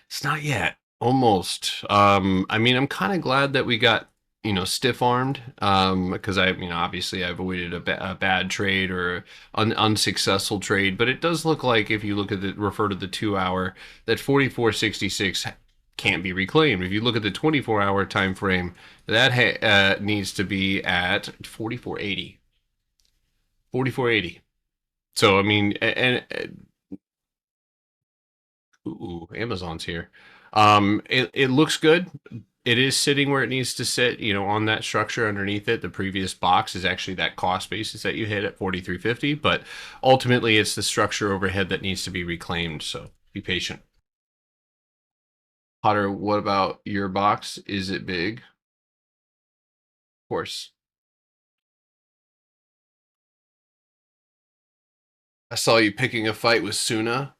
it's not yet. Almost. I mean, I'm kind of glad that we got, you know, stiff armed. Because I, you know, obviously I avoided a bad trade or an unsuccessful trade, but it does look like if you look at the refer to the 2 hour, that 4466 can't be reclaimed. If you look at the 24-hour time frame, that needs to be at 4480. 4480. So I mean, and ooh, Amazon's here. It looks good. It is sitting where it needs to sit, you know, on that structure underneath it. The previous box is actually that cost basis that you hit at 4350, but ultimately it's the structure overhead that needs to be reclaimed. So be patient. Potter, what about your box? Is it big? Of course. I saw you picking a fight with Suna.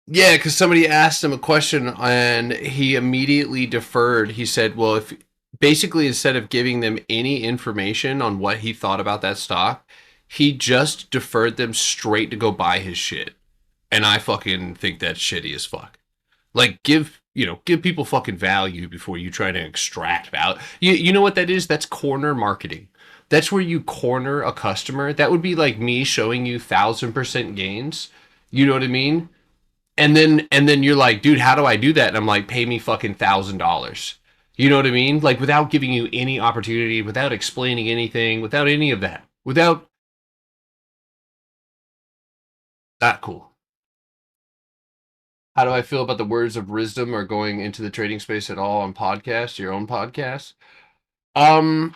Yeah, because somebody asked him a question and he immediately deferred. He said, well, if basically instead of giving them any information on what he thought about that stock, he just deferred them straight to go buy his shit. And I fucking think that's shitty as fuck. Like, give people fucking value before you try to extract value. You know what that is? That's corner marketing. That's where you corner a customer. That would be like me showing you 1,000% gains. You know what I mean? And then you're like, dude, how do I do that? And I'm like, pay me fucking $1,000. You know what I mean? Like without giving you any opportunity, without explaining anything, without any of that, without that. Cool. How do I feel about the words of wisdom or going into the trading space at all on podcasts, your own podcast? Um,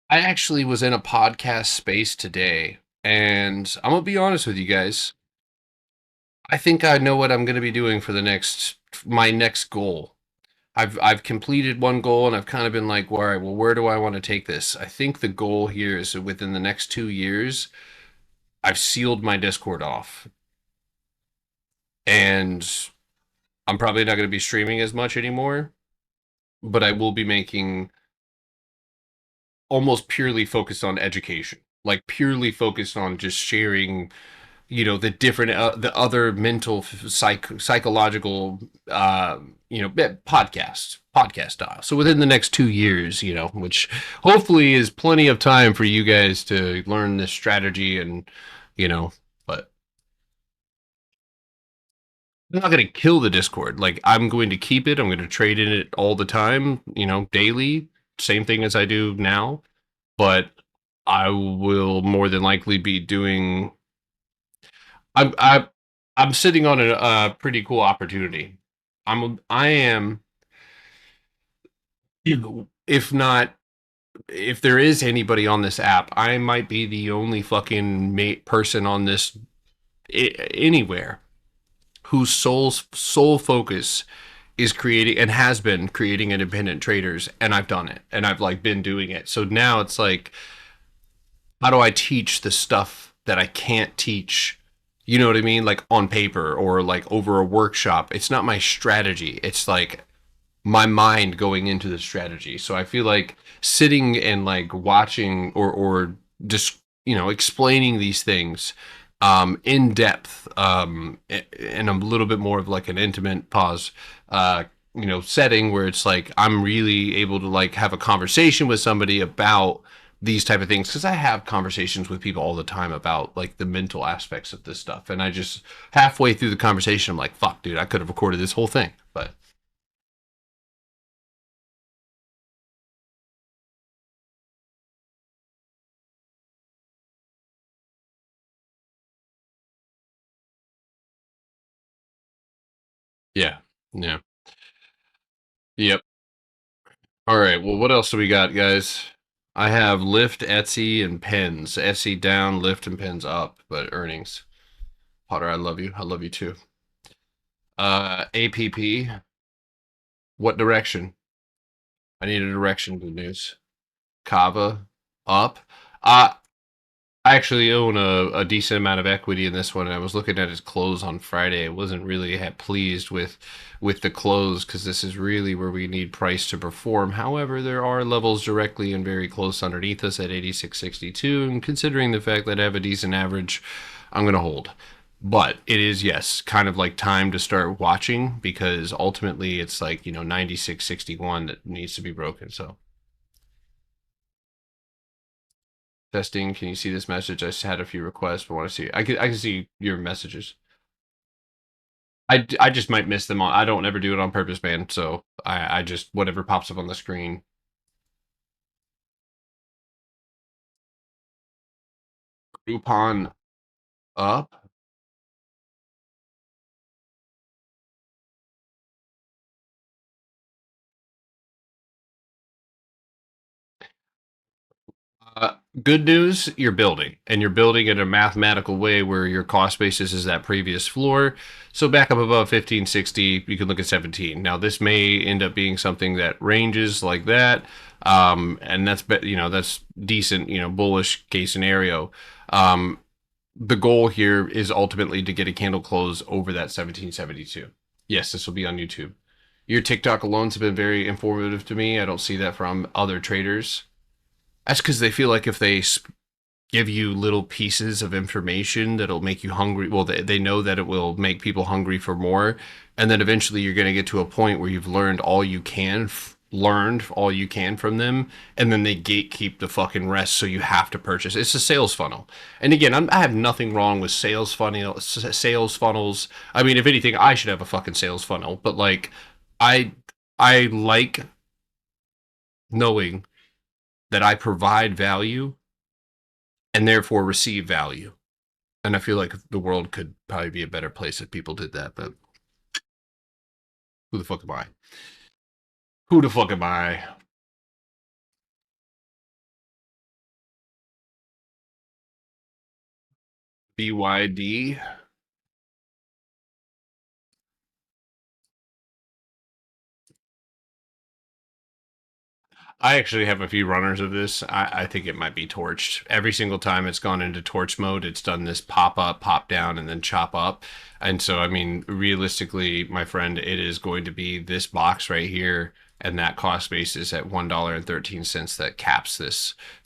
I actually was in a podcast space today, and I'm gonna be honest with you guys. I think I know what I'm gonna be doing for my next goal. I've completed one goal and I've kind of been like, all right, well, where do I want to take this? I think the goal here is within the next 2 years, I've sealed my Discord off. And I'm probably not going to be streaming as much anymore, but I will be making almost purely focused on education, like purely focused on just sharing, you know, the different the other mental psychological you know, podcast style. So within the next 2 years, you know, which hopefully is plenty of time for you guys to learn this strategy, and you know, but I'm not going to kill the Discord. Like I'm going to keep it. I'm going to trade in it all the time, you know, daily, same thing as I do now, but I will more than likely be doing. I'm I, I'm sitting on a pretty cool opportunity. I am, you know, if there is anybody on this app, I might be the only fucking person on this anywhere whose sole focus is creating and has been creating independent traders, and I've done it, and I've like been doing it. So now it's like, how do I teach the stuff that I can't teach? You know what I mean? Like on paper or like over a workshop. It's not my strategy. It's like my mind going into the strategy. So I feel like sitting and like watching or just, you know, explaining these things in depth, and a little bit more of like an intimate pause, you know, setting where it's like I'm really able to like have a conversation with somebody about these type of things, because I have conversations with people all the time about like the mental aspects of this stuff, and I just halfway through the conversation I'm like, fuck dude, I could have recorded this whole thing. But Yeah. Yeah. Yep. All right. Well, what else do we got, guys? I have Lyft, Etsy, and pens. Etsy down, Lyft and pens up, but earnings. Potter, I love you. I love you too. APP. What direction? I need a direction. Good news. Cava up. Uh, I actually own a decent amount of equity in this one. I was looking at its close on Friday. I wasn't really pleased with the close because this is really where we need price to perform. However, there are levels directly and very close underneath us at 86.62, and considering the fact that I have a decent average, I'm gonna hold. But it is, yes, kind of like time to start watching because ultimately it's like 96.61 that needs to be broken. So testing. Can you see this message? I just had a few requests, but want to see. I can see your messages. I just might miss them on. I don't ever do it on purpose, man. So I just whatever pops up on the screen. Groupon up. Good news, you're building, and you're building in a mathematical way where your cost basis is that previous floor. So back up above 1560, you can look at 17. Now this may end up being something that ranges like that, and that's decent, bullish case scenario. Um, the goal here is ultimately to get a candle close over that 1772. Yes, this will be on YouTube. Your TikTok alones have been very informative to me. I don't see that from other traders. That's because they feel like if they give you little pieces of information that'll make you hungry, well, they know that it will make people hungry for more. And then eventually you're going to get to a point where you've learned all you can, from them. And then they gatekeep the fucking rest. So you have to purchase. It's a sales funnel. And again, I have nothing wrong with sales funnels. I mean, if anything, I should have a fucking sales funnel. But like, I, I like knowing that I provide value and therefore receive value. And I feel like the world could probably be a better place if people did that. But who the fuck am I? Who the fuck am I? BYD. I actually have a few runners of this. I think it might be torched. Every single time it's gone into torch mode, it's done this pop up, pop down, and then chop up. And so, I mean, realistically, my friend, it is going to be this box right here, and that cost basis at $1.13 that caps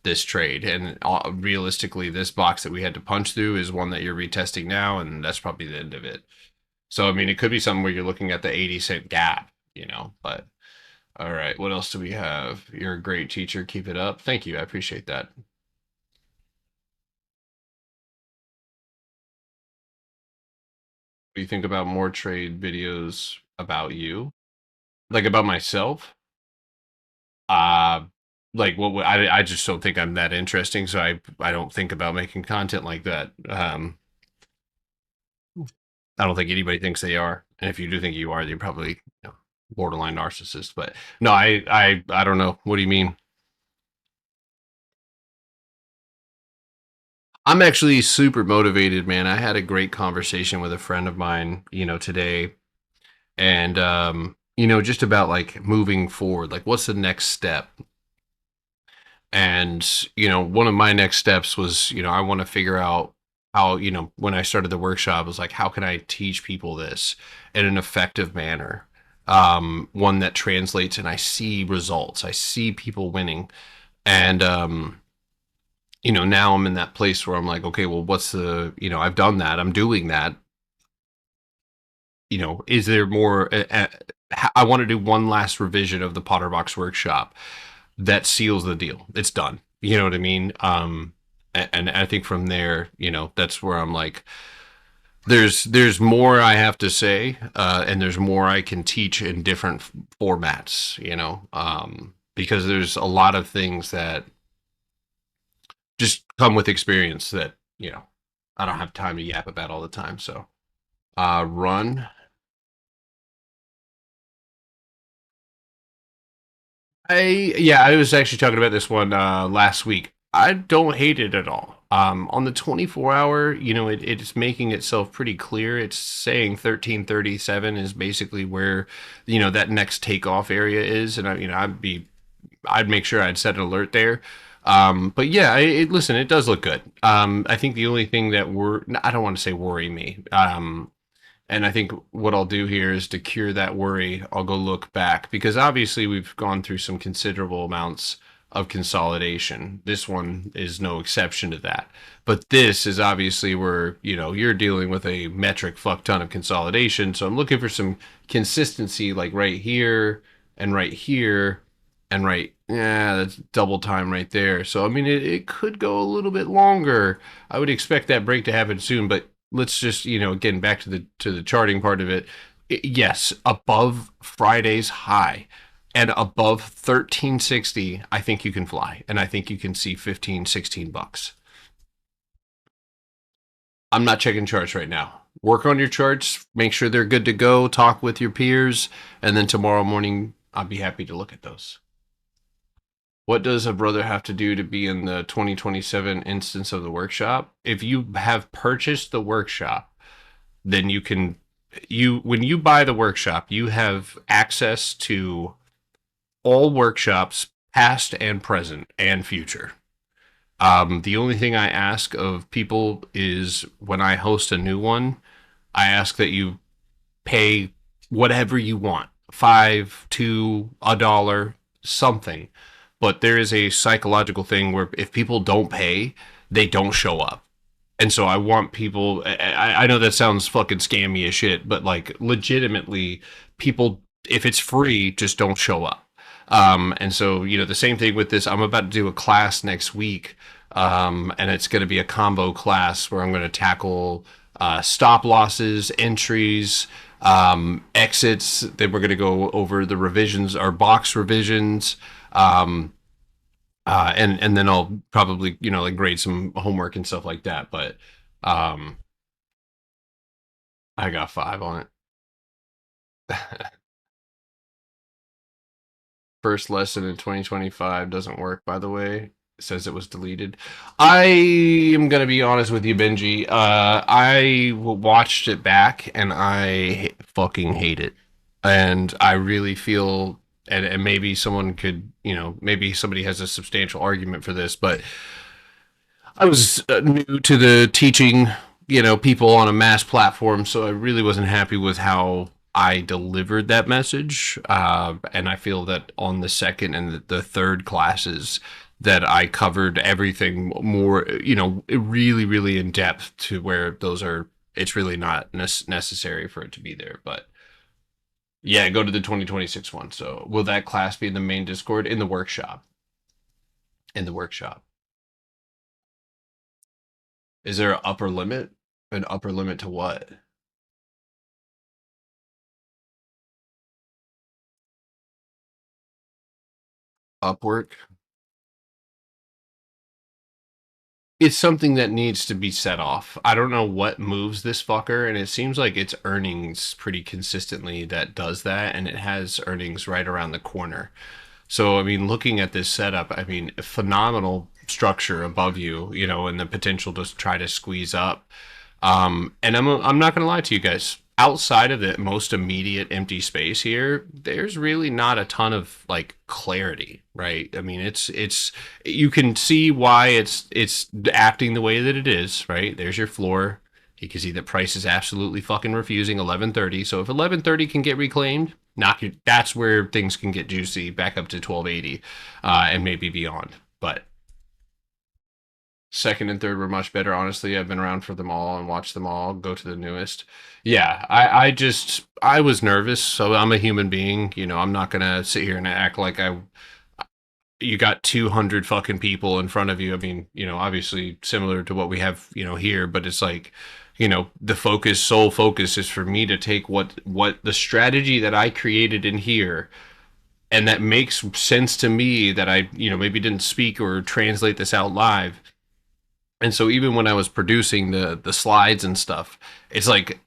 this trade. And realistically, this box that we had to punch through is one that you're retesting now, and that's probably the end of it. So, I mean, it could be something where you're looking at the 80-cent gap, but. All right. What else do we have? You're a great teacher. Keep it up. Thank you. I appreciate that. Do you think about more trade videos about you? Like about myself? Uh like I just don't think I'm that interesting, so I don't think about making content like that. I don't think anybody thinks they are. And if you do think you are, you're probably borderline narcissist. But no, I don't know. What do you mean? I'm actually super motivated, man. I had a great conversation with a friend of mine, today, and just about like moving forward, like what's the next step. And one of my next steps was, I want to figure out how, when I started the workshop, I was like, how can I teach people this in an effective manner, one that translates, and I see results, I see people winning. And now I'm in that place where I'm like, okay, well, what's I've done that, I'm doing that. Is there more? I want to do one last revision of the Potterbox workshop that seals the deal. It's done. You know what I mean? And I think from there, that's where I'm like, there's more I have to say, and there's more I can teach in different formats. Because there's a lot of things that just come with experience that I don't have time to yap about all the time. So, run. I was actually talking about this one last week. I don't hate it at all. On the 24 hour, it's making itself pretty clear. It's saying 1337 is basically where, that next takeoff area is, and I'd make sure I'd set an alert there. But yeah, listen, it does look good. I think the only thing that I don't want to say worry me. And I think what I'll do here is to cure that worry, I'll go look back because obviously we've gone through some considerable amounts of consolidation. This one is no exception to that. But this is obviously where, you're dealing with a metric fuck ton of consolidation. So I'm looking for some consistency like right here and right here and right, yeah, that's double time right there. So I mean, it could go a little bit longer. I would expect that break to happen soon, but let's just, again, back to the charting part of it. Yes, above Friday's high and above 1360, I think you can fly, and I think you can see 15, $16. I'm not checking charts right now. Work on your charts, make sure they're good to go, talk with your peers, and then tomorrow morning I'll be happy to look at those. What does a brother have to do to be in the 2027 instance of the workshop? If you have purchased the workshop, then when you buy the workshop, you have access to all workshops, past and present and future. The only thing I ask of people is when I host a new one, I ask that you pay whatever you want, five, two, $1, something. But there is a psychological thing where if people don't pay, they don't show up. And so I want people. I know that sounds fucking scammy as shit, but like legitimately, people, if it's free, just don't show up. And so the same thing with this. I'm about to do a class next week, and it's going to be a combo class where I'm going to tackle stop losses, entries, exits. Then we're going to go over the revisions, our box revisions. And then I'll probably like grade some homework and stuff like that. But um, I got 5 on it. First lesson in 2025 doesn't work. By the way, it says it was deleted. I am gonna be honest with you, Benji. I watched it back and I fucking hate it, and I really feel. And maybe someone could, maybe somebody has a substantial argument for this, but I was new to the teaching, people on a mass platform, so I really wasn't happy with how I delivered that message. And I feel that on the second and the third classes, that I covered everything more, really, really in depth to where it's really not necessary for it to be there. But yeah, go to the 2026 one. So will that class be in the main Discord in the workshop? In the workshop. Is there an upper limit? An upper limit to what? Upwork? It's something that needs to be set off. I don't know what moves this fucker, and it seems like it's earnings pretty consistently that does that, and it has earnings right around the corner. So, I mean, looking at this setup, I mean, phenomenal structure above you, and the potential to try to squeeze up. And I'm not going to lie to you guys. Outside of the most immediate empty space here, there's really not a ton of like clarity, right? I mean, it's you can see why it's acting the way that it is, right? There's your floor. You can see that price is absolutely fucking refusing 1130. So if 1130 can get reclaimed, that's where things can get juicy back up to 1280, and maybe beyond. But second and third were much better. Honestly, I've been around for them all and watched them all. Go to the newest. Yeah, I was nervous. So I'm a human being. I'm not gonna sit here and act like you got 200 fucking people in front of you. I mean, obviously similar to what we have, here, but it's like, the sole focus is for me to take what the strategy that I created in here, and that makes sense to me that I, maybe didn't speak or translate this out live. And so even when I was producing the slides and stuff, it's like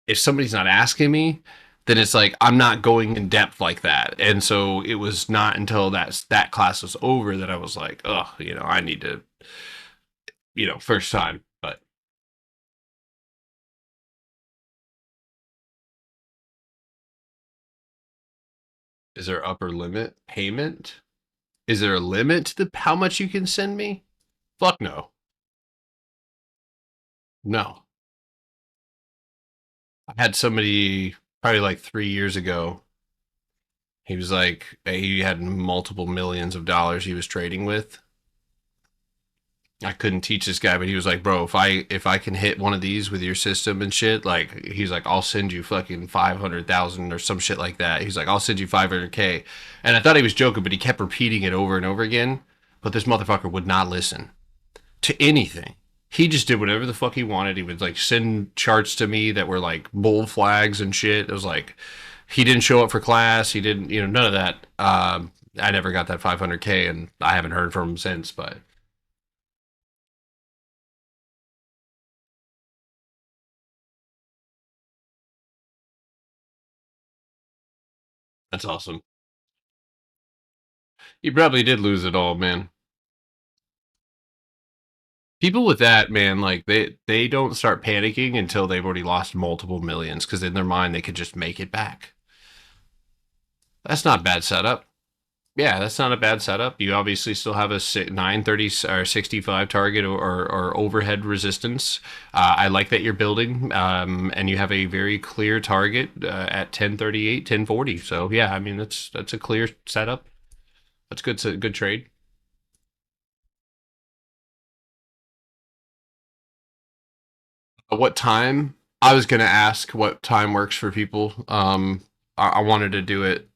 if somebody's not asking me, then it's like I'm not going in depth like that. And so it was not until that class was over that I was like, oh, I need to, first time. But is there upper limit payment? Is there a limit to how much you can send me? Fuck no. No. I had somebody probably like 3 years ago. He was like, he had multiple millions of dollars he was trading with. I couldn't teach this guy, but he was like, bro, if I can hit one of these with your system and shit, like he's like, I'll send you fucking 500,000 or some shit like that. He's like, I'll send you 500K, and I thought he was joking, but he kept repeating it over and over again. But this motherfucker would not listen to anything. He just did whatever the fuck he wanted. He would like send charts to me that were like bull flags and shit. It was like he didn't show up for class. He didn't, none of that. I never got that 500K, and I haven't heard from him since. But that's awesome. He probably did lose it all, man. People with that, man, like they don't start panicking until they've already lost multiple millions, because in their mind they could just make it back. That's not a bad setup. Yeah, that's not a bad setup. You obviously still have a 930 or 65 target, or overhead resistance. I like that you're building, and you have a very clear target at 1038, 1040. So yeah, I mean that's a clear setup. That's good. It's a good trade. What time? I was gonna ask what time works for people. I wanted to do it.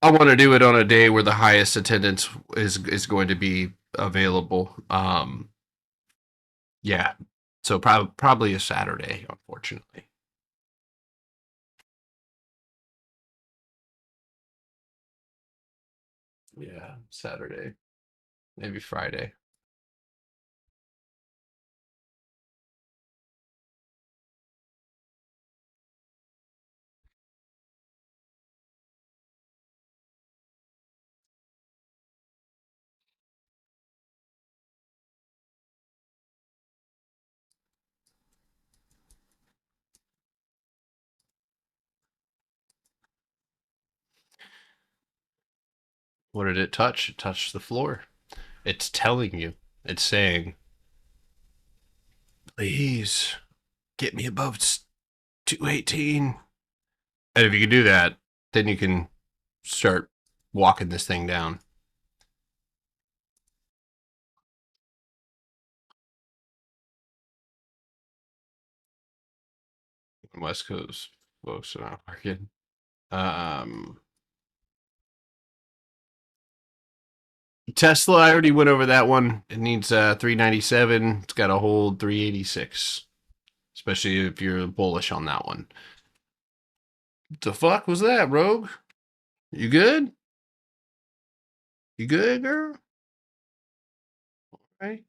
I want to do it on a day where the highest attendance is going to be available. Yeah. So probably a Saturday, unfortunately. Yeah, Saturday, maybe Friday. What did it touch? It touched the floor. It's telling you. It's saying, "Please get me above 218." And if you can do that, then you can start walking this thing down. West Coast folks are not working. Um, Tesla, I already went over that one. It needs 397. It's got a hold 386, especially if you're bullish on that one. What the fuck was that, Rogue? You good? You good, girl? Right?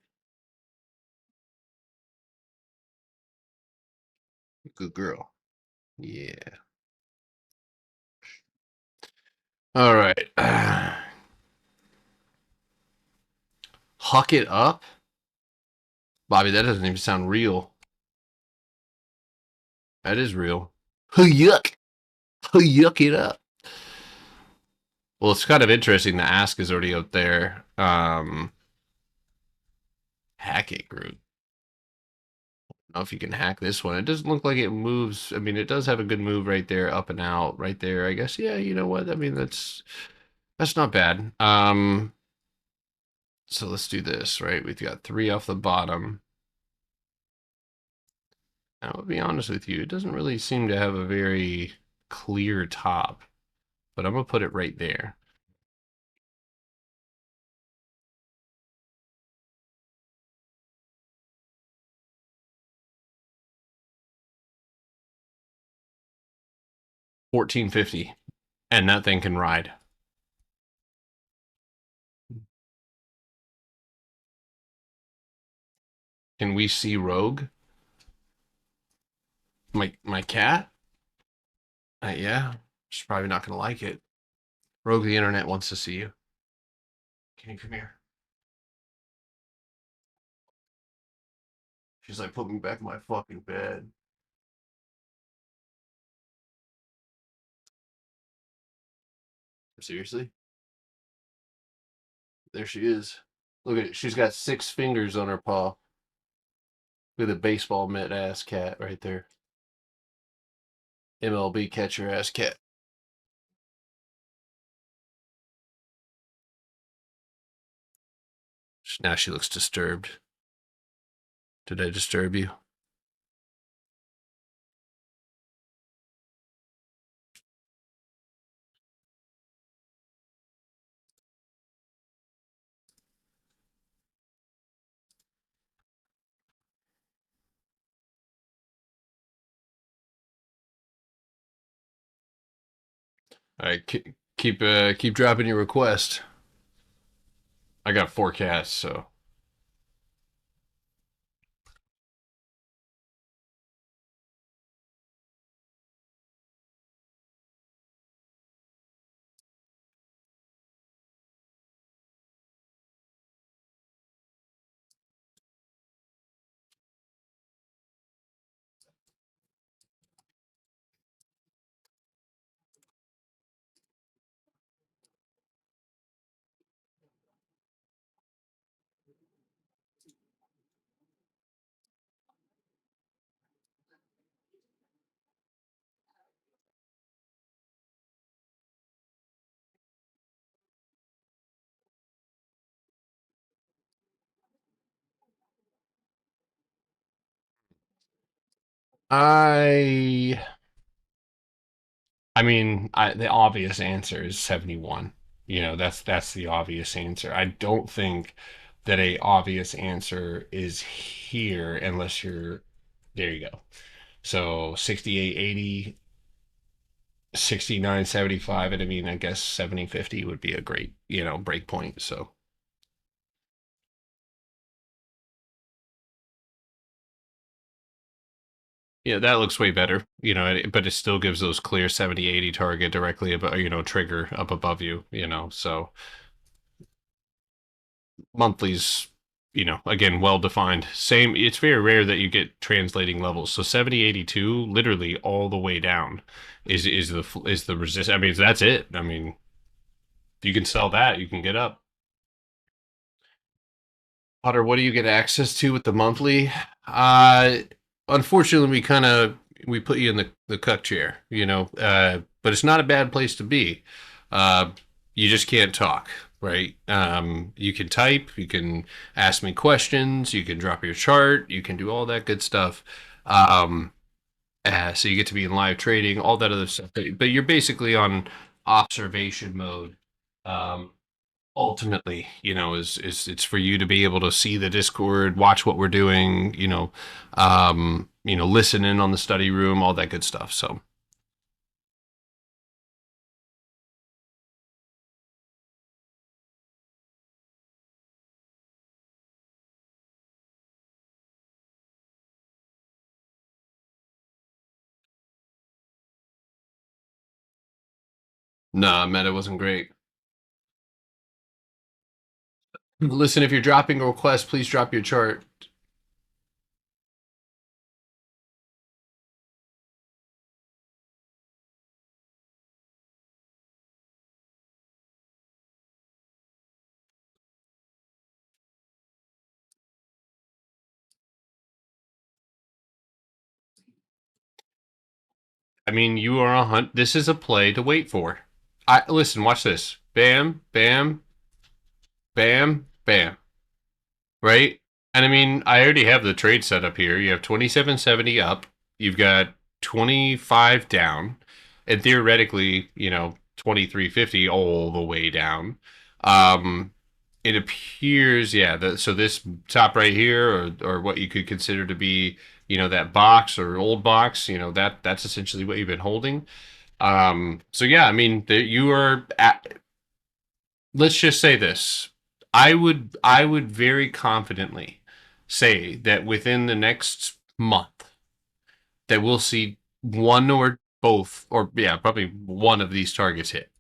Good girl. Yeah. All right. Huck it up? Bobby, that doesn't even sound real. That is real. Yuck. Yuck it up. Well, it's kind of interesting. The ask is already out there. Hack it group. I don't know if you can hack this one. It doesn't look like it moves. I mean, it does have a good move right there, up and out, right there. I guess. Yeah, you know what? I mean, that's not bad. So let's do this, right? We've got three off the bottom. Now, I'll be honest with you, it doesn't really seem to have a very clear top, but I'm gonna put it right there. 1450, and that thing can ride. Can we see Rogue? My cat? Yeah, she's probably not going to like it. Rogue the internet wants to see you. Can you come here? She's like, put me back in my fucking bed. Seriously? There she is. Look at it. She's got 6 fingers on her paw. Look at the baseball mitt ass cat right there. MLB catcher ass cat. Now she looks disturbed. Did I disturb you? All right, keep dropping your request. I got 4 cats, so I the obvious answer is 71. That's the obvious answer. I don't think that a obvious answer is here unless you're there you go. So 68, 80, 69, 75, and I guess 70, 50 would be a great, break point. So yeah, that looks way better, but it still gives those clear 70, 80 target directly above, trigger up above you, so monthlies, again, well defined. Same, it's very rare that you get translating levels. So 70, 82, literally all the way down is the resist. That's it. If you can sell that, you can get up. Potter, what do you get access to with the monthly? Uh, Unfortunately, we put you in the cuck chair, but it's not a bad place to be. Uh, you just can't talk, right? You can type, you can ask me questions, you can drop your chart, you can do all that good stuff. Um, so you get to be in live trading, all that other stuff. But you're basically on observation mode. Um, Ultimately, is it's for you to be able to see the Discord, watch what we're doing, listen in on the study room, all that good stuff. So nah, meta wasn't great. Listen, if you're dropping a request, please drop your chart. You are a hunt. This is a play to wait for. I listen. Watch this. Bam, bam, bam, bam. Right? And I already have the trade set up here. You have 2770 up. You've got 25 down, and theoretically, 2350 all the way down. Um, it appears, yeah. So this top right here, or what you could consider to be, that box or old box, that's essentially what you've been holding. So yeah, you are at, let's just say this. I would very confidently say that within the next month that we'll see one or both, or yeah, probably one of these targets hit.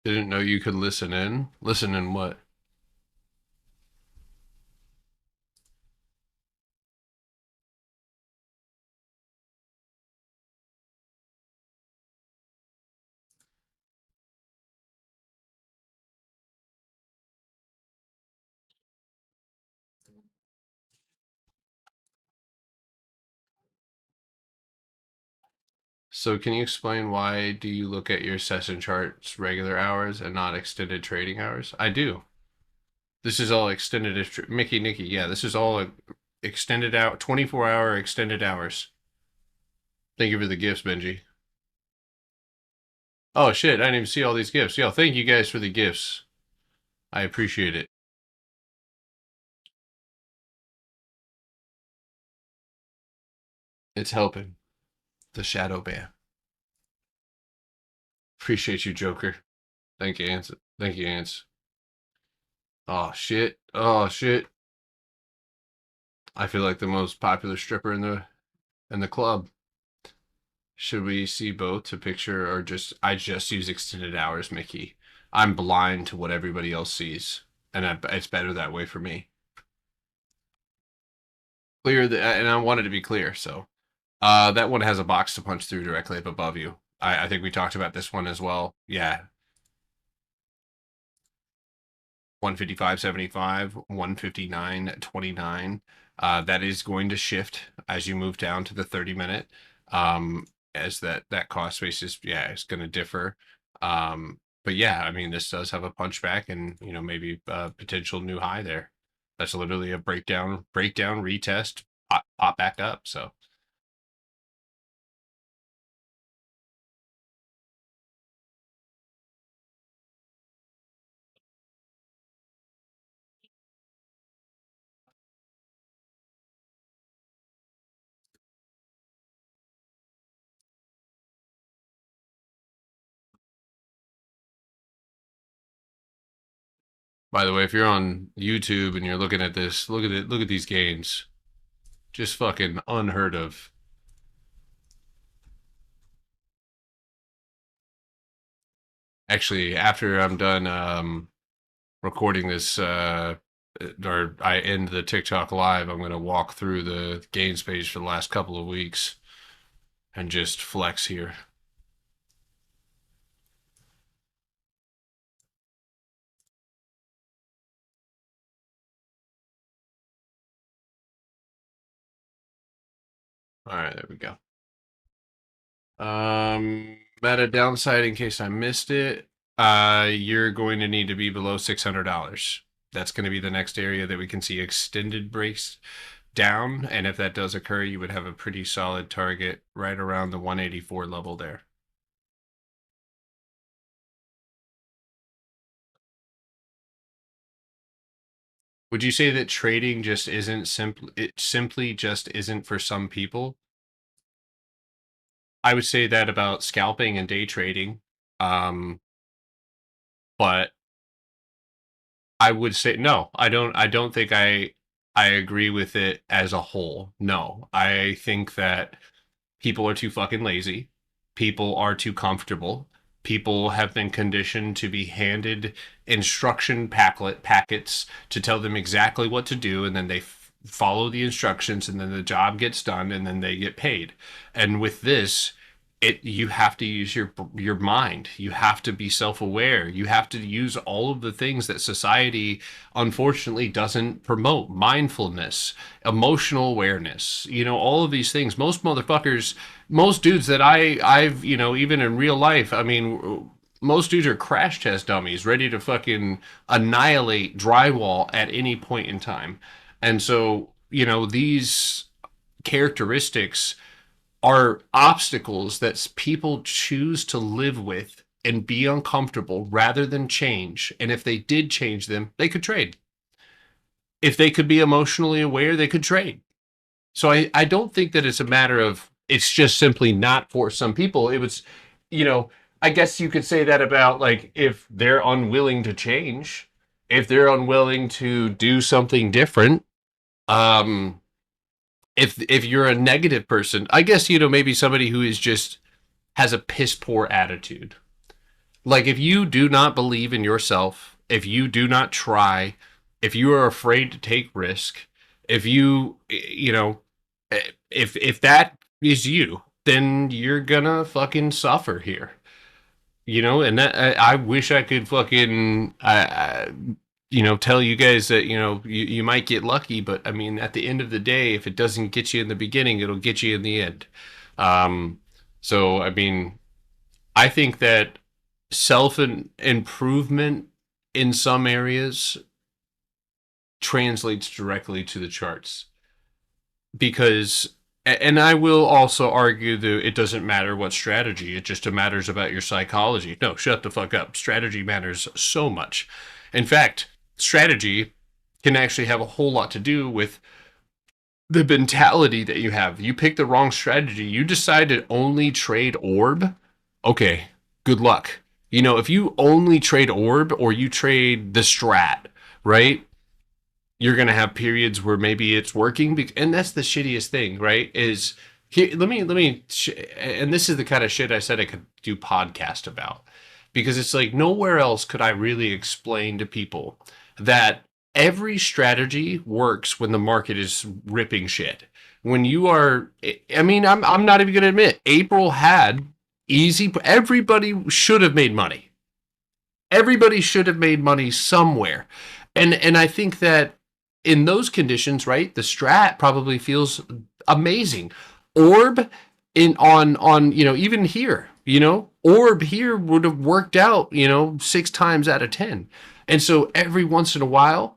Didn't know you could listen in. Listen in what? So can you explain why do you look at your session charts regular hours and not extended trading hours? I do. This is all extended. Mickey, Nicky, yeah, this is all extended out, 24-hour extended hours. Thank you for the gifts, Benji. Oh shit, I didn't even see all these gifts. Yo, thank you guys for the gifts. I appreciate it. It's helping. The shadow ban. Appreciate you, Joker. Thank you, Ants. Thank you, Ants. Oh shit. Oh shit. I feel like the most popular stripper in the club. Should we see both to picture or just I just use extended hours, Mickey. I'm blind to what everybody else sees, and it's better that way for me. And I want it to be clear. So, that one has a box to punch through directly up above you. I think we talked about this one as well. Yeah, 155.75, 159.29. That is going to shift as you move down to the 30-minute. As that cost basis, yeah, it's going to differ. But yeah, I mean, this does have a punchback and maybe a potential new high there. That's literally a breakdown, retest, pop back up. So by the way, if you're on YouTube and you're looking at this, look at it, look at these gains. Just fucking unheard of. Actually, after I'm done recording this or I end the TikTok live, I'm going to walk through the gains page for the last couple of weeks and just flex here. All right, there we go. Meta downside in case I missed it. You're going to need to be below $600. That's going to be the next area that we can see extended breaks down, and if that does occur, you would have a pretty solid target right around the 184 level there. Would you say that trading just isn't simply it simply just isn't for some people? I would say that about scalping and day trading. Um, but I would say no. I don't think I agree with it as a whole. No. I think that people are too fucking lazy. People are too comfortable. People have been conditioned to be handed instruction packets to tell them exactly what to do, and then they follow the instructions, and then the job gets done, and then they get paid. And with this, you have to use your mind. You have to be self-aware. You have to use all of the things that society unfortunately doesn't promote: mindfulness, emotional awareness, all of these things. Most motherfuckers, most dudes that I've even in real life, I mean, most dudes are crash test dummies ready to fucking annihilate drywall at any point in time. And so these characteristics are obstacles that people choose to live with and be uncomfortable rather than change. And if they did change them, they could trade. if they could be emotionally aware, they could trade. So I don't think that it's a matter of it's just simply not for some people. It was, you know, I guess you could say that about like if they're unwilling to change, if they're unwilling to do something different, um, if you're a negative person, I guess maybe somebody who is just has a piss poor attitude. Like if you do not believe in yourself, if you do not try, if you are afraid to take risk, if if that is you, then you're gonna fucking suffer here. And that I wish I could fucking tell you guys that you might get lucky, but I mean at the end of the day, if it doesn't get you in the beginning, it'll get you in the end. So I mean, I think that self improvement in some areas translates directly to the charts because and I will also argue that it doesn't matter what strategy, it just matters about your psychology. No, shut the fuck up. Strategy matters so much. In fact, strategy can actually have a whole lot to do with the mentality that you have. You pick the wrong strategy, you decide to only trade orb, okay, good luck. If you only trade orb or you trade the strat, right? You're going to have periods where maybe it's working. And that's the shittiest thing, right? Is here, and this is the kind of shit I said I could do podcast about because it's like nowhere else could I really explain to people that every strategy works when the market is ripping shit. When you are, I mean, I'm not even going to admit April had easy. Everybody should have made money. Everybody should have made money somewhere. And I think that in those conditions, right, the strat probably feels amazing. Orb on even here, orb here would have worked out, 6 times out of 10. And so every once in a while,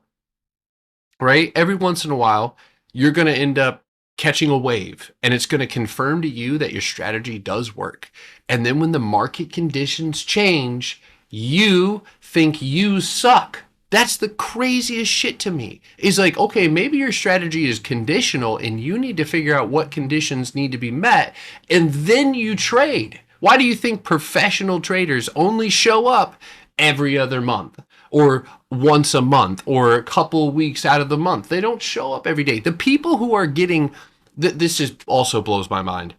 right, you're going to end up catching a wave and it's going to confirm to you that your strategy does work. And then when the market conditions change, you think you suck. That's the craziest shit to me. Is like, okay, maybe your strategy is conditional and you need to figure out what conditions need to be met and then you trade. Why do you think professional traders only show up every other month or once a month or a couple of weeks out of the month? They don't show up every day. The people who are getting, this just also blows my mind.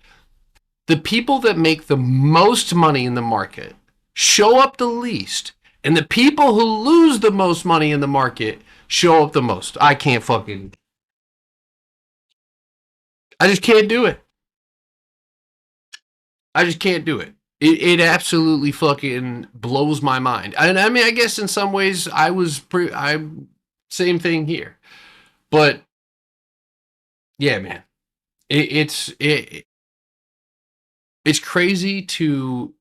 The people that make the most money in the market show up the least. And the people who lose the most money in the market show up the most. I just can't do it. I just can't do it. It absolutely fucking blows my mind. And I mean, I guess in some ways same thing here. But yeah, man, it's crazy to,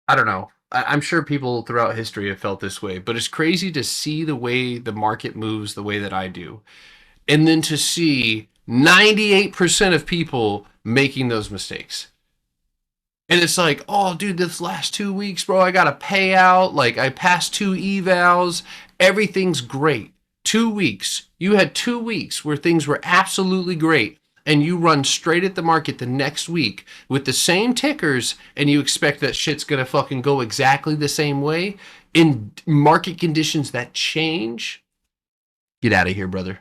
I don't know. I'm sure people throughout history have felt this way, but it's crazy to see the way the market moves the way that I do. And then to see 98% of people making those mistakes. And it's like, oh, dude, this last 2 weeks, bro, I got a payout. Like, I passed 2 evals. Everything's great. 2 weeks. You had 2 weeks where things were absolutely great. And you run straight at the market the next week with the same tickers and you expect that shit's going to fucking go exactly the same way in market conditions that change. Get out of here, brother.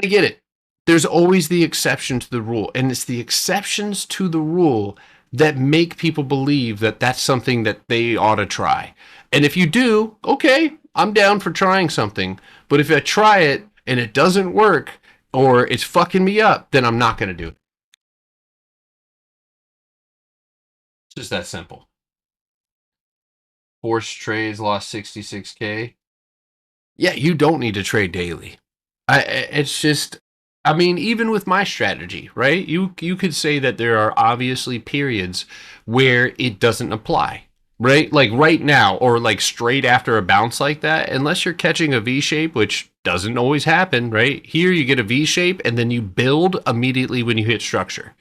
I get it. There's always the exception to the rule. And it's the exceptions to the rule that make people believe that that's something that they ought to try. And if you do, okay, I'm down for trying something. But if I try it, and it doesn't work, or it's fucking me up, then I'm not going to do it. It's just that simple. Forced trades lost 66K. Yeah, you don't need to trade daily. It's just, I mean, even with my strategy, right? You could say that there are obviously periods where it doesn't apply. Right? Like right now, or like straight after a bounce like that, unless you're catching a V shape, which doesn't always happen, right? Here you get a V shape and then you build immediately when you hit structure.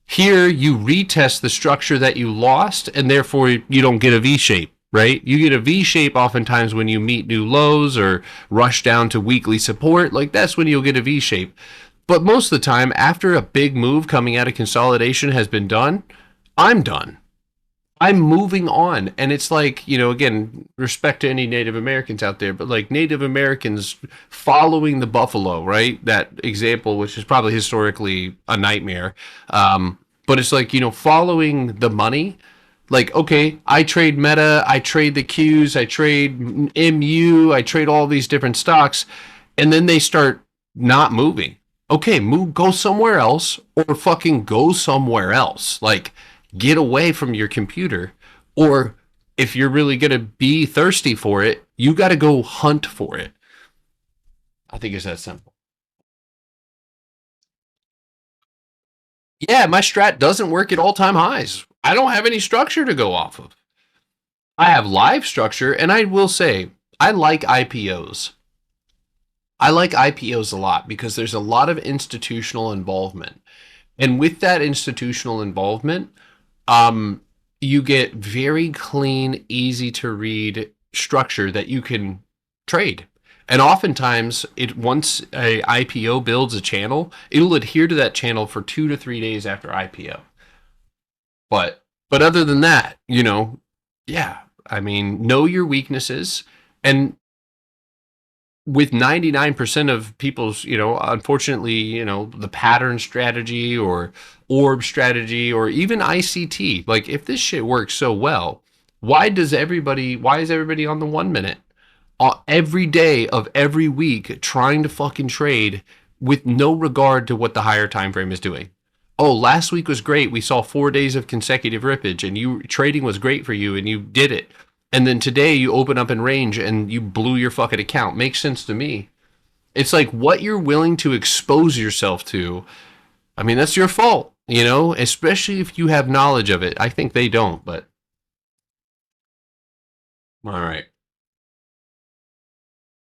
Here you retest the structure that you lost and therefore you don't get a V shape. right? You get a V shape oftentimes when you meet new lows or rush down to weekly support. Like that's when you'll get a V shape. But most of the time, after a big move coming out of consolidation has been done, I'm done. I'm moving on. And it's like, again, respect to any Native Americans out there, but like Native Americans following the buffalo, right? That example, which is probably historically a nightmare. But it's like, following the money. Like, okay, I trade Meta, I trade the Qs, I trade MU, I trade all these different stocks, and then they start not moving. Okay, go somewhere else or fucking go somewhere else. Like, get away from your computer. Or if you're really going to be thirsty for it, you got to go hunt for it. I think it's that simple. Yeah, my strat doesn't work at all time highs. I don't have any structure to go off of. I have live structure, and I will say, I like IPOs. I like IPOs a lot because there's a lot of institutional involvement. And with that institutional involvement, um, you get very clean, easy to read structure that you can trade. And oftentimes, it once a IPO builds a channel, it'll adhere to that channel for 2 to 3 days after IPO. But other than that, yeah, I mean, know your weaknesses. And with 99% of people's, unfortunately, the pattern strategy or orb strategy or even ICT, like if this shit works so well, why is everybody on the 1 minute? Every day of every week trying to fucking trade with no regard to what the higher time frame is doing. Oh, last week was great. We saw 4 days of consecutive rippage and trading was great for you and you did it. And then today you open up in range and you blew your fucking account. Makes sense to me. It's like what you're willing to expose yourself to. I mean, that's your fault, especially if you have knowledge of it. I think they don't, but all right.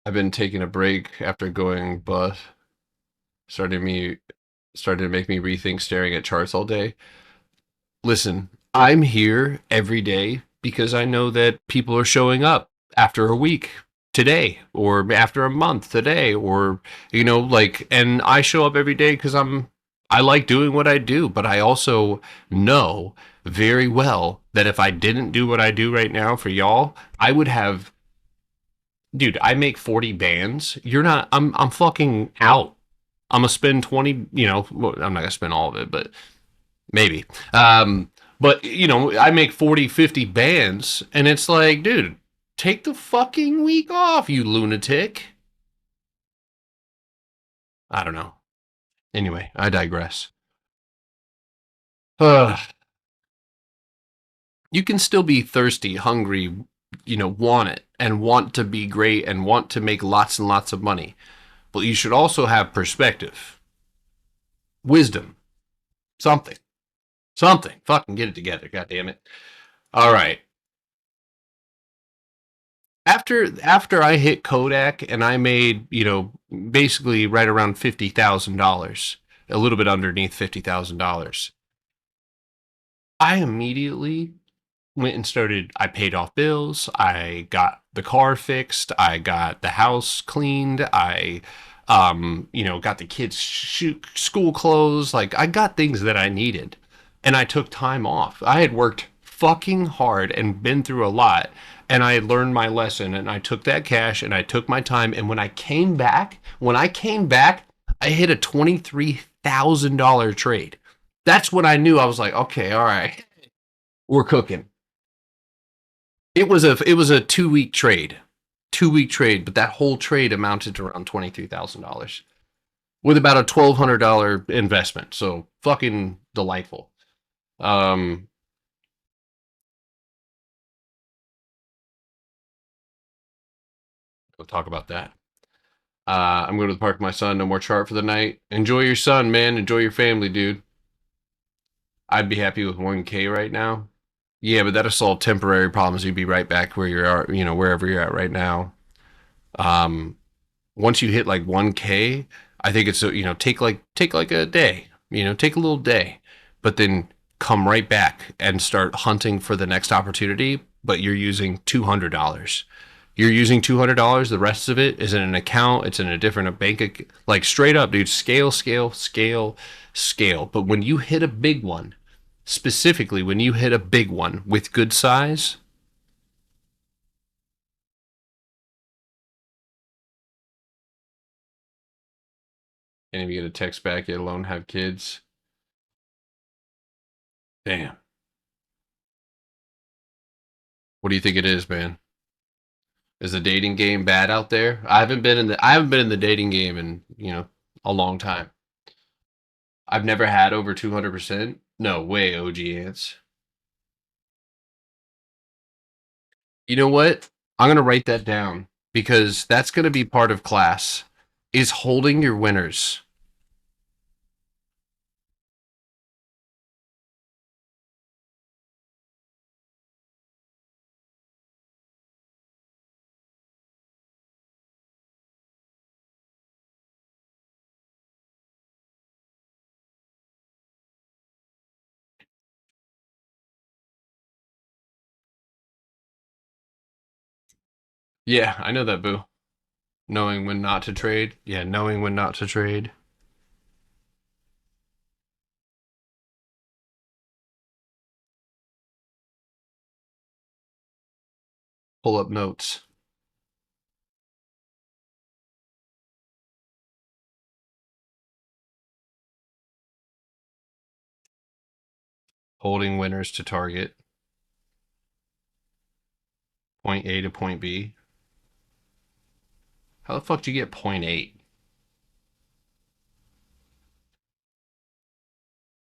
I've been taking a break after going bust. Started me started to make me rethink staring at charts all day. Listen, I'm here every day because I know that people are showing up after a week today or after a month today or and I show up every day because I like doing what I do, but I also know very well that if I didn't do what I do right now for y'all, I would have dude, I make 40 bands. You're not I'm fucking out. I'm gonna spend 20, well, I'm not gonna spend all of it, but maybe. But I make 40, 50 bands, and it's like, dude, take the fucking week off, you lunatic. I don't know. Anyway, I digress. Uh, you can still be thirsty, hungry, want it, and want to be great, and want to make lots and lots of money. But you should also have perspective, wisdom, something. Something. Fucking get it together, god damn it. All right. After I hit Kodak and I made, basically right around $50,000, a little bit underneath $50,000, I immediately went and started. I paid off bills. I got the car fixed. I got the house cleaned. I got the kids school clothes. Like I got things that I needed, and I took time off. I had worked fucking hard and been through a lot, and I learned my lesson. And I took that cash and I took my time. And when I came back, I hit a $23,000 trade. That's when I knew I was like, okay, all right, we're cooking. It was a 2 week trade, 2 week trade, but that whole trade amounted to around $23,000 with about a $1,200 investment. So fucking delightful. Um, we'll talk about that. I'm going to the park with my son. No more chart for the night. Enjoy your son, man. Enjoy your family, dude. I'd be happy with 1K right now. Yeah, but that'll solve temporary problems. You'd be right back where you are, wherever you're at right now. Um, Once you hit like 1K, I think it's take like a day, take a little day, but then come right back and start hunting for the next opportunity. but you're using $200. You're using $200. The rest of it is in an account. It's in a different bank. Like straight up, dude. Scale, scale, scale, scale. But when you hit a big one, specifically when you hit a big one with good size, and if you get a text back, yet alone have kids. Damn. What do you think it is, man? Is the dating game bad out there? I haven't been in the dating game in, a long time. I've never had over 200%. No way, OG ants. You know what? I'm going to write that down because that's going to be part of class is holding your winners. Yeah, I know that, boo. Knowing when not to trade. Yeah, knowing when not to trade. Pull up notes. Holding winners to target. Point A to point B. How the fuck do you get point 8?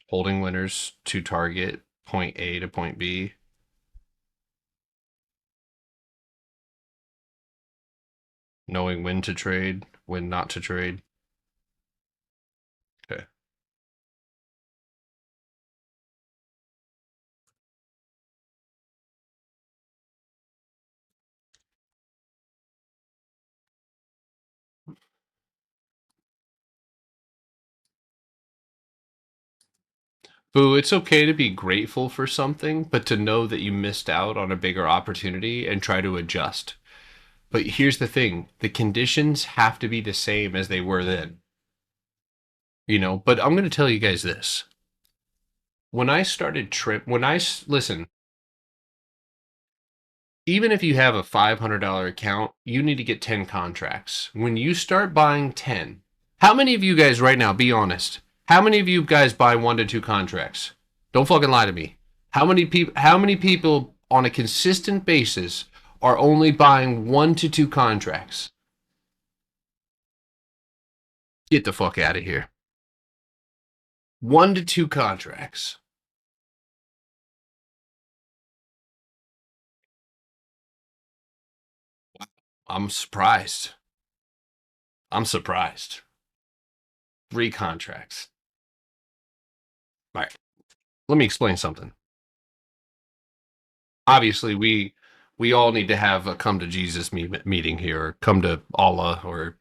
Holding winners to target. Point A to point B. Knowing when to trade, when not to trade. Okay. Boo, it's okay to be grateful for something, but to know that you missed out on a bigger opportunity and try to adjust. But here's the thing, the conditions have to be the same as they were then. But I'm going to tell you guys this. When I started listen, even if you have a $500 account, you need to get 10 contracts. When you start buying 10, how many of you guys right now, be honest, how many of you guys buy 1 to 2 contracts? Don't fucking lie to me. How many people on a consistent basis are only buying 1 to 2 contracts? Get the fuck out of here. 1 to 2 contracts. I'm surprised. I'm surprised. 3 contracts. All right. Let me explain something. Obviously, we all need to have a come to Jesus meeting here, or come to Allah, or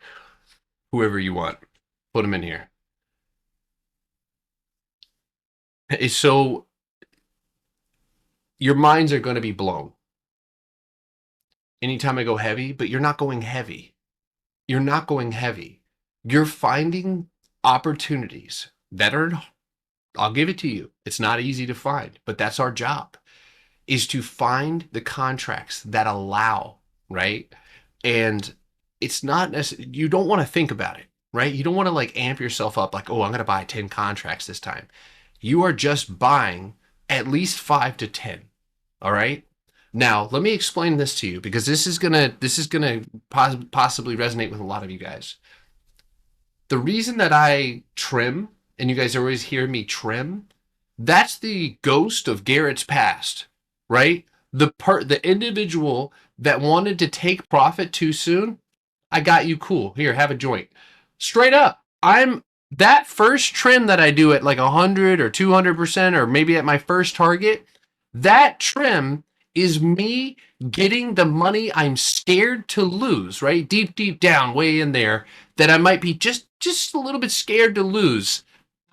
whoever you want. Put them in here. So your minds are going to be blown anytime I go heavy, but you're not going heavy. You're not going heavy. You're finding opportunities that are, I'll give it to you. It's not easy to find, but that's our job, is to find the contracts that allow, right? And it's not necessarily, you don't want to think about it, right? You don't want to like amp yourself up like, oh, I'm going to buy 10 contracts this time. You are just buying at least 5 to 10. All right. Now, let me explain this to you because this is gonna possibly resonate with a lot of you guys. The reason that I trim, and you guys always hear me trim, that's the ghost of Garrett's past, right? The individual that wanted to take profit too soon, I got you, cool. Here, have a joint. Straight up, I'm that first trim that I do at like 100 or 200%, or maybe at my first target, that trim is me getting the money I'm scared to lose, right? Deep, deep down, way in there, that I might be just a little bit scared to lose.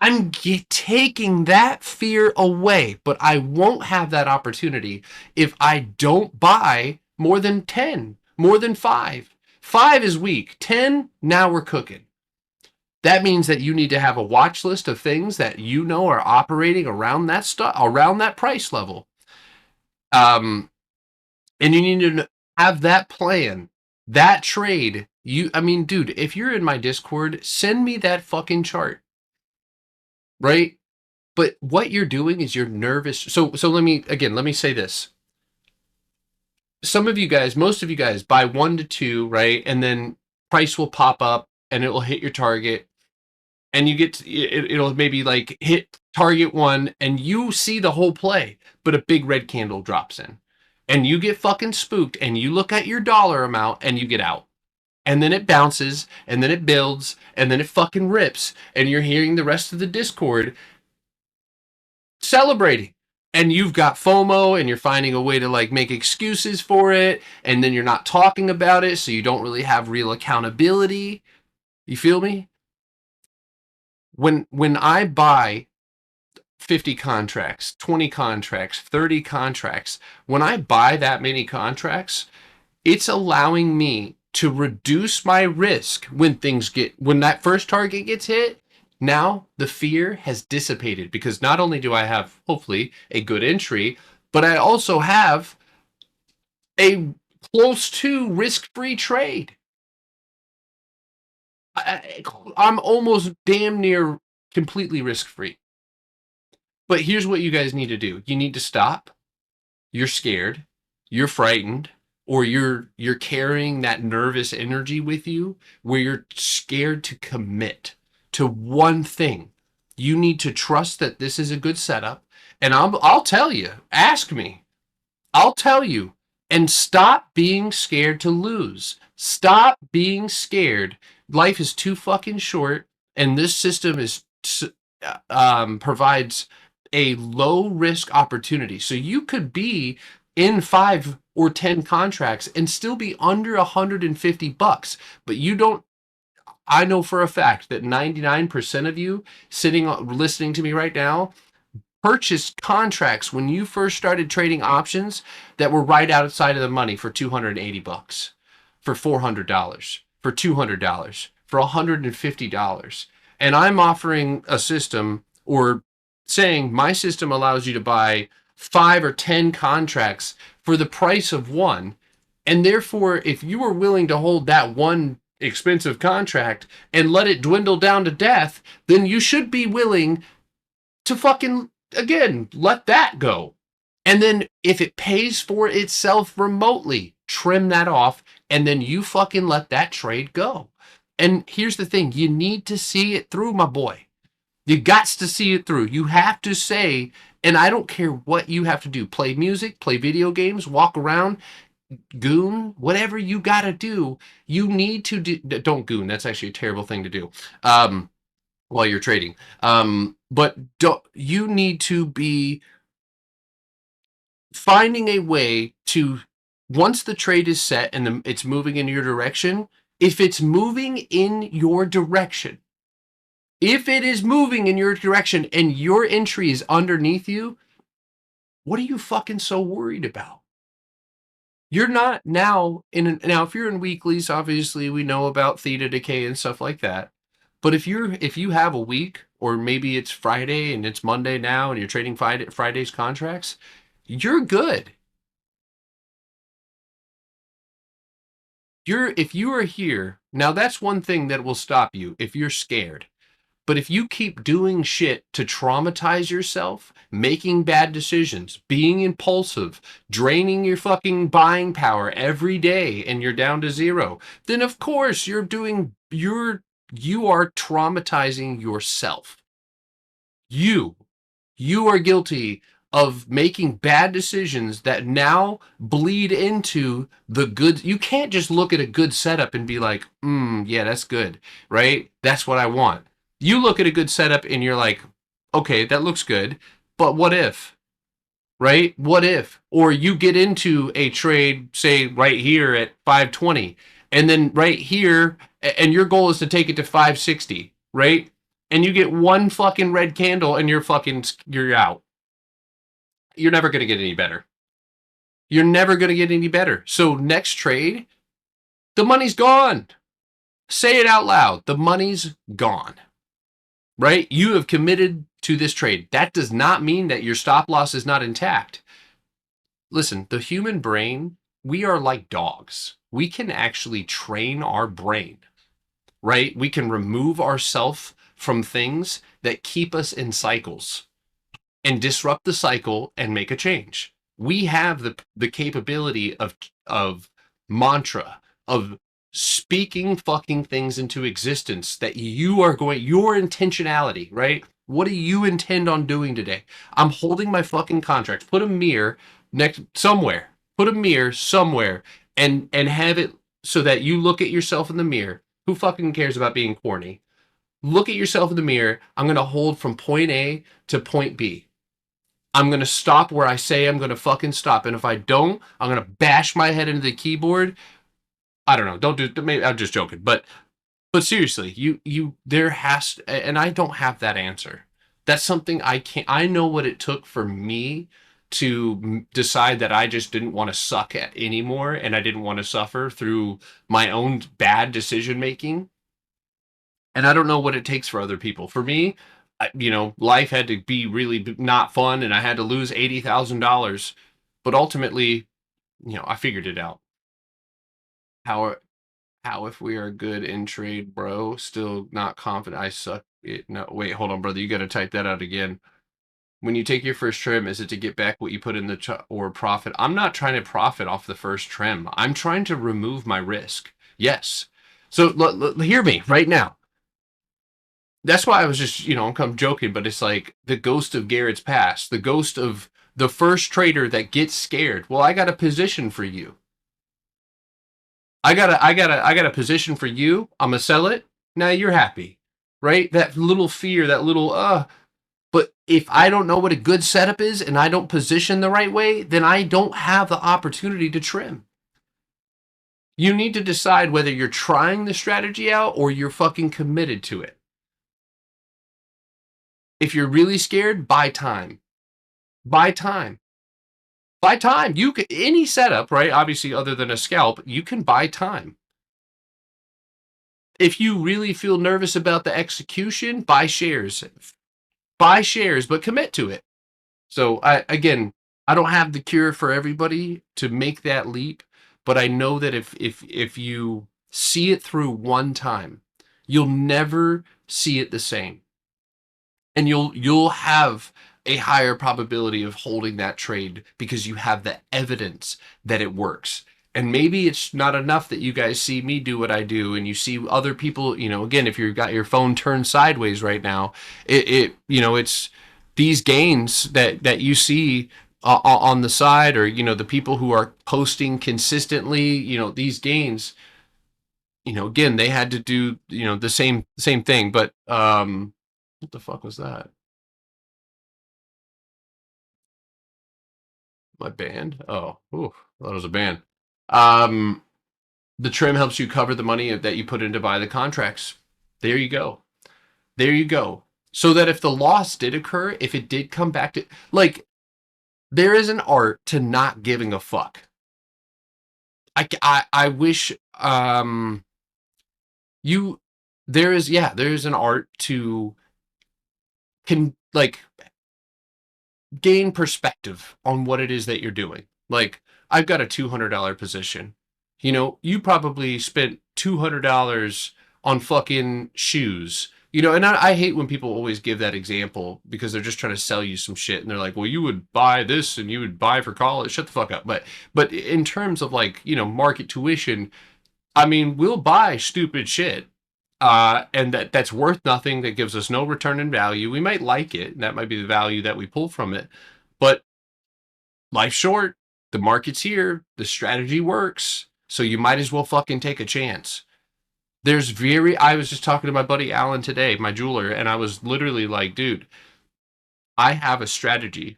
taking that fear away, but I won't have that opportunity if I don't buy more than 10, more than 5. 5 is weak. 10, now we're cooking. That means that you need to have a watch list of things that you know are operating around that stuff, around that price level. And you need to have that plan, that trade. I mean, dude, if you're in my Discord, send me that fucking chart, right? But what you're doing is you're nervous. So let me say this. Some of you guys, most of you guys buy 1 to 2, right? And then price will pop up and it will hit your target and you get it'll maybe like hit target 1 and you see the whole play, but a big red candle drops in. And you get fucking spooked and you look at your dollar amount and you get out. And then it bounces and then it builds and then it fucking rips and you're hearing the rest of the Discord celebrating. And you've got FOMO and you're finding a way to like make excuses for it and then you're not talking about it so you don't really have real accountability. You feel me? When I buy 50 contracts, 20 contracts, 30 contracts, when I buy that many contracts, it's allowing me to reduce my risk when that first target gets hit. Now the fear has dissipated because not only do I have hopefully a good entry, but I also have a close to risk-free trade. I'm almost damn near completely risk-free. But here's what you guys need to do. You need to stop. You're scared. You're frightened. Or you're carrying that nervous energy with you where you're scared to commit to one thing. You need to trust that this is a good setup. And I'll tell you, ask me. I'll tell you. And stop being scared to lose. Stop being scared. Life is too fucking short. And this system provides a low risk opportunity. So you could be in 5 or 10 contracts and still be under $150, but you don't. I know for a fact that 99% of you listening to me right now purchased contracts when you first started trading options that were right outside of the money for $280, for $400, for $200, for $150. And I'm offering a system, or saying my system allows you to buy 5 or 10 contracts for the price of one. And therefore, if you are willing to hold that one expensive contract and let it dwindle down to death, then you should be willing to fucking, again, let that go. And then if it pays for itself remotely, trim that off and then you fucking let that trade go. And here's the thing, you need to see it through, my boy. You got to see it through. You have to say, and I don't care what you have to do, play music, play video games, walk around, goon, whatever you got to do, you need to do. Don't goon. That's actually a terrible thing to do while you're trading. But you need to be finding a way to, once the trade is set and it's moving in your direction, if it's moving in your direction, if it is moving in your direction and your entry is underneath you, what are you fucking so worried about? You're not now if you're in weeklies, obviously we know about theta decay and stuff like that. But if you have a week, or maybe it's Friday and it's Monday now and you're trading Friday's contracts, you're good. If you are here, now that's one thing that will stop you if you're scared. But if you keep doing shit to traumatize yourself, making bad decisions, being impulsive, draining your fucking buying power every day and you're down to 0, then of course you are traumatizing yourself. You are guilty of making bad decisions that now bleed into the good. You can't just look at a good setup and be like, yeah, that's good, right? That's what I want. You look at a good setup and you're like, okay, that looks good, but what if, right? What if? Or you get into a trade, say right here at 520, and then right here, and your goal is to take it to 560, right? and you get one fucking red candle and you're out. You're never going to get any better. You're never going to get any better. So next trade, the money's gone. Say it out loud. The money's gone. Right? You have committed to this trade. That does not mean that your stop loss is not intact. Listen, the human brain, we are like dogs. We can actually train our brain, right? We can remove ourselves from things that keep us in cycles and disrupt the cycle and make a change. We have the capability of mantra, of speaking fucking things into existence that you are going, your intentionality, right? What do you intend on doing today? I'm holding my fucking contract. Put a mirror next somewhere. Put a mirror somewhere and have it so that you look at yourself in the mirror. Who fucking cares about being corny? Look at yourself in the mirror. I'm going to hold from point A to point B. I'm going to stop where I say I'm going to fucking stop. And if I don't, I'm going to bash my head into the keyboard. I don't know. Don't do, maybe I'm just joking. But seriously, there has to, and I don't have that answer. That's something I can't, I know what it took for me to decide that I just didn't want to suck at anymore. And I didn't want to suffer through my own bad decision making. And I don't know what it takes for other people. For me, life had to be really not fun, and I had to lose $80,000. But ultimately, I figured it out. How if we are good in trade, bro? Still not confident. I suck. No, wait, hold on, brother. You got to type that out again. When you take your first trim, is it to get back what you put in or profit? I'm not trying to profit off the first trim. I'm trying to remove my risk. Yes. So hear me right now. That's why I was just, I'm joking, but it's like the ghost of Garrett's past, the ghost of the first trader that gets scared. Well, I got a position for you. I got a position for you. I'm gonna sell it. Now you're happy, right? That little fear, that little But if I don't know what a good setup is and I don't position the right way, then I don't have the opportunity to trim. You need to decide whether you're trying the strategy out or you're fucking committed to it. If you're really scared, buy time. Buy time. Buy time. You can any setup, right? Obviously, other than a scalp, you can buy time. If you really feel nervous about the execution, buy shares. Buy shares, but commit to it. So I don't have the cure for everybody to make that leap, but I know that if you see it through one time, you'll never see it the same. And you'll have a higher probability of holding that trade because you have the evidence that it works. And maybe it's not enough that you guys see me do what I do and you see other people, again, if you've got your phone turned sideways right now, it's these gains that you see on the side, or the people who are posting consistently, these gains, again, they had to do the same thing. But what the fuck was that? My band? Oh, ooh, that was a band. Um, the trim helps you cover the money that you put in to buy the contracts. There you go. There you go. So that if the loss did occur, if it did come back to, like, there is an art to not giving a fuck. I wish you there is an art to gain perspective on what it is that you're doing. Like, I've got a $200 position. You probably spent $200 on fucking shoes. And I hate when people always give that example because they're just trying to sell you some shit and they're like, well, you would buy this and you would buy for college. Shut the fuck up. But in terms of market tuition, I mean, we'll buy stupid shit. And that's worth nothing, that gives us no return in value. We might like it, and that might be the value that we pull from it. But life's short. The market's here. The strategy works. So you might as well fucking take a chance. I was just talking to my buddy Alan today, my jeweler, and I was literally like, dude, I have a strategy.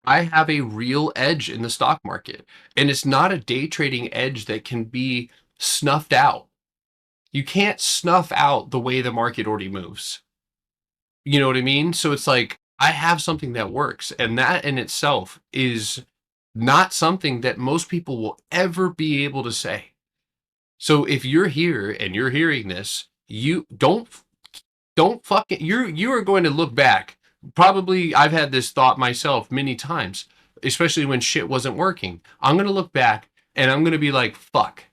I have a real edge in the stock market. And it's not a day trading edge that can be snuffed out. You can't snuff out the way the market already moves. You know what I mean? So it's like I have something that works, and that in itself is not something that most people will ever be able to say. So if you're here and you're hearing this, you don't fucking you are going to look back. Probably I've had this thought myself many times, especially when shit wasn't working. I'm going to look back and I'm going to be like, fuck.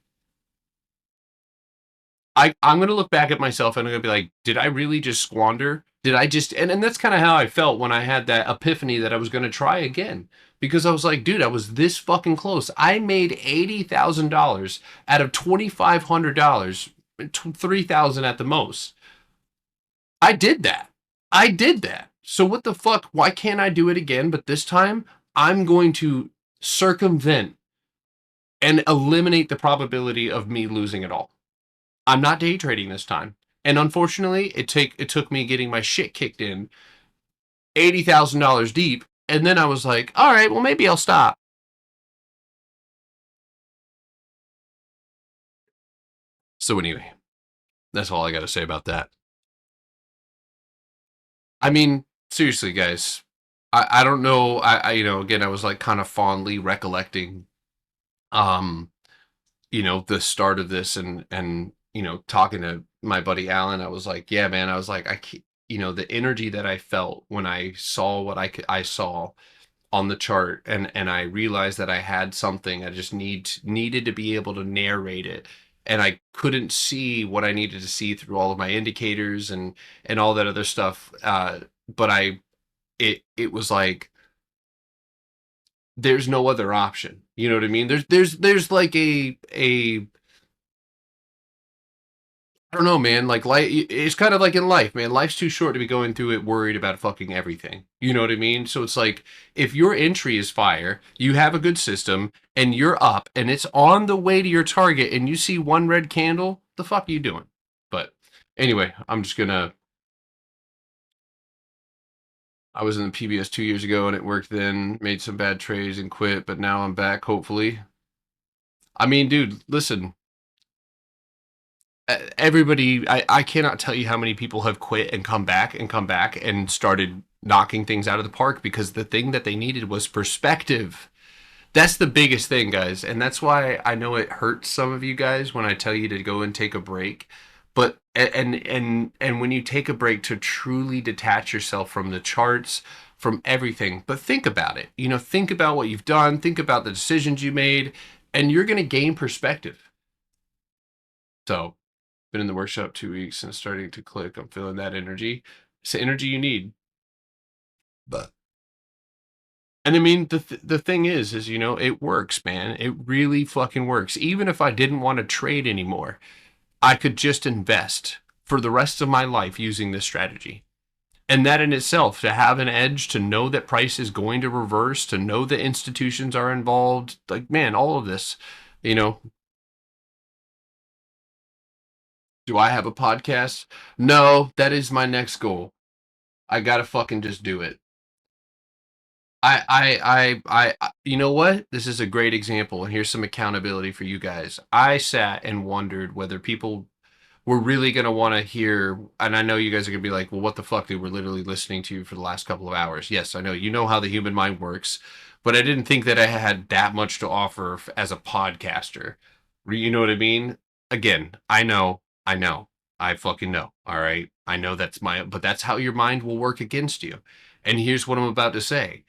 I'm going to look back at myself and I'm going to be like, did I really just squander? Did I just, and that's kind of how I felt when I had that epiphany that I was going to try again. Because I was like, dude, I was this fucking close. I made $80,000 out of $2,500, 3,000 at the most. I did that. I did that. So what the fuck? Why can't I do it again? But this time I'm going to circumvent and eliminate the probability of me losing it all. I'm not day trading this time. And unfortunately, it took me getting my shit kicked in $80,000 deep, and then I was like, all right, well maybe I'll stop. So anyway, that's all I got to say about that. I mean, seriously, guys, I don't know. You know, again, I was like kind of fondly recollecting, um, you know, the start of this, and you know, talking to my buddy Alan. I was like, yeah, man. I was like, you know, the energy that I felt when I saw what I saw on the chart, and I realized that I had something. I just needed to be able to narrate it, and I couldn't see what I needed to see through all of my indicators and all that other stuff. But it was like there's no other option. You know what I mean? There's like a I don't know, man. Like, it's kind of like in life, man. Life's too short to be going through it worried about fucking everything. You know what I mean? So it's like, if your entry is fire, you have a good system, and you're up, and it's on the way to your target, and you see one red candle, the fuck are you doing? But anyway, I'm just gonna. I was in the PBS 2 years ago, and it worked then. Made some bad trades and quit, but now I'm back. Hopefully. I mean, dude, listen. Everybody, I cannot tell you how many people have quit and come back and started knocking things out of the park because the thing that they needed was perspective. That's the biggest thing, guys, and that's why I know it hurts some of you guys when I tell you to go and take a break. But and when you take a break to truly detach yourself from the charts, from everything, but think about it. You know, think about what you've done, think about the decisions you made, and you're going to gain perspective. So, been in the workshop 2 weeks and starting to click. I'm feeling that energy. It's the energy you need. But and I mean the thing is you know it works, man. It really fucking works. Even if I didn't want to trade anymore, I could just invest for the rest of my life using this strategy. And that in itself, to have an edge, to know that price is going to reverse, to know that institutions are involved, like man, all of this, you know. Do I have a podcast? No, that is my next goal. I gotta fucking just do it. You know what? This is a great example, and here's some accountability for you guys. I sat and wondered whether people were really going to want to hear, and I know you guys are going to be like, well, what the fuck, dude? We're literally listening to you for the last couple of hours. Yes, I know. You know how the human mind works, but I didn't think that I had that much to offer as a podcaster. You know what I mean? Again, I know, I fucking know. All right. I know but that's how your mind will work against you. And here's what I'm about to say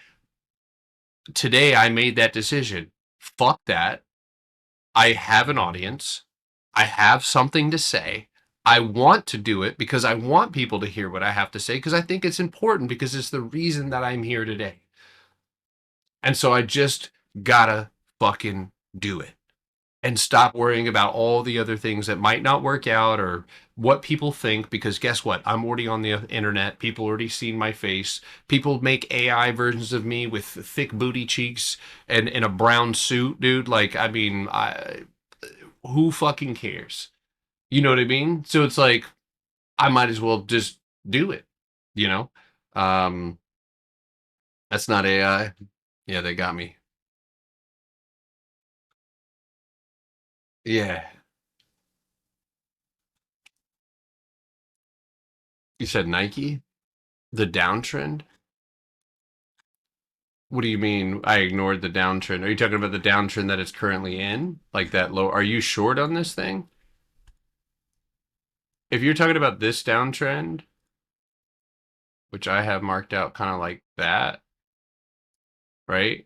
today I made that decision. Fuck that. I have an audience. I have something to say. I want to do it because I want people to hear what I have to say because I think it's important because it's the reason that I'm here today. And so I just gotta fucking do it and stop worrying about all the other things that might not work out or what people think because guess what, I'm already on the internet. People already seen my face. People make AI versions of me with thick booty cheeks and in a brown suit, dude. Like, I mean, who fucking cares? You know what I mean? So it's like I might as well just do it, you know. um that's not AI. Yeah, they got me. Yeah. You said Nike? The downtrend? What do you mean I ignored the downtrend? Are you talking about the downtrend that it's currently in? Like that low? Are you short on this thing? If you're talking about this downtrend, which I have marked out kind of like that, right?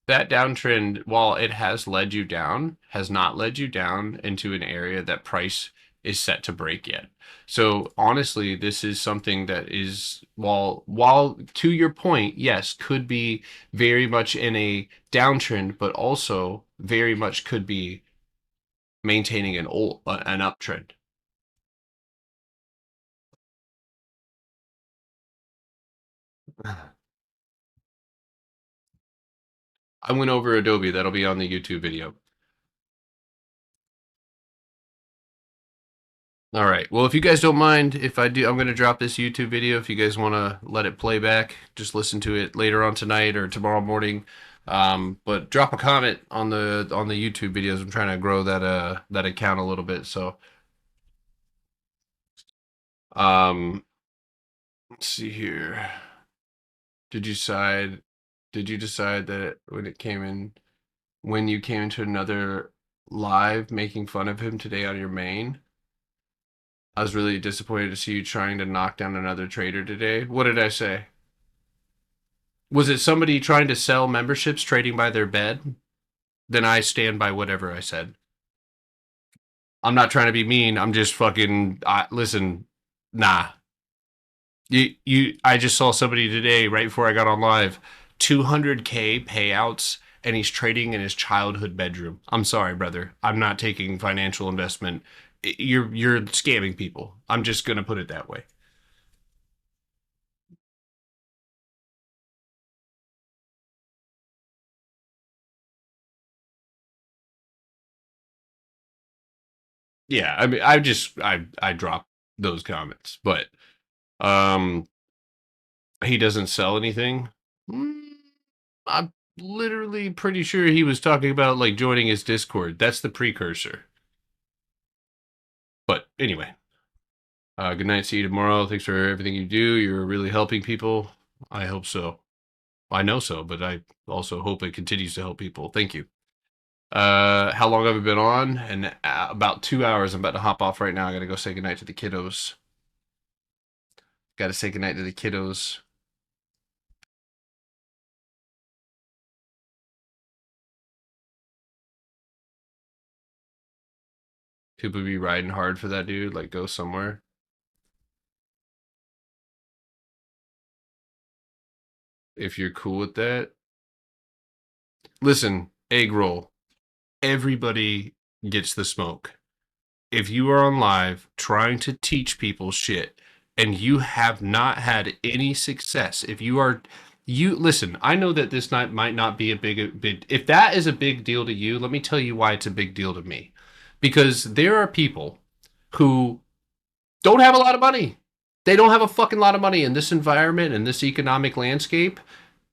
That downtrend, while it has led you down, has not led you down into an area that price is set to break yet. So honestly, this is something that is, while to your point, yes, could be very much in a downtrend, but also very much could be maintaining an uptrend. I went over Adobe. That'll be on the YouTube video. All right. Well, if you guys don't mind, if I do, I'm going to drop this YouTube video. If you guys want to let it play back, just listen to it later on tonight or tomorrow morning. But drop a comment on the YouTube videos. I'm trying to grow that account a little bit. So, um, let's see here. Did you decide? Did you decide that when you came into another live making fun of him today on your main? I was really disappointed to see you trying to knock down another trader today. What did I say? Was it somebody trying to sell memberships trading by their bed? Then I stand by whatever I said. I'm not trying to be mean. I'm just fucking listen. Nah. I just saw somebody today right before I got on live, 200K payouts, and he's trading in his childhood bedroom. I'm sorry, brother. I'm not taking financial investment. You're scamming people. I'm just gonna put it that way. Yeah, I mean, I drop those comments, but um, he doesn't sell anything. Mm, I'm literally pretty sure he was talking about like joining his Discord. That's the precursor. But anyway, good night. See you tomorrow. Thanks for everything you do. You're really helping people. I hope so. I know so, but I also hope it continues to help people. Thank you. How long have I been on? And about 2 hours. I'm about to hop off right now. I gotta go say goodnight to the kiddos. Gotta say goodnight to the kiddos. People be riding hard for that dude. Like, go somewhere. If you're cool with that. Listen, egg roll. Everybody gets the smoke. If you are on live trying to teach people shit and you have not had any success, if you are you listen, I know that this night might not be a big if that is a big deal to you, let me tell you why it's a big deal to me. Because there are people who don't have a lot of money. They don't have a fucking lot of money in this environment and this economic landscape.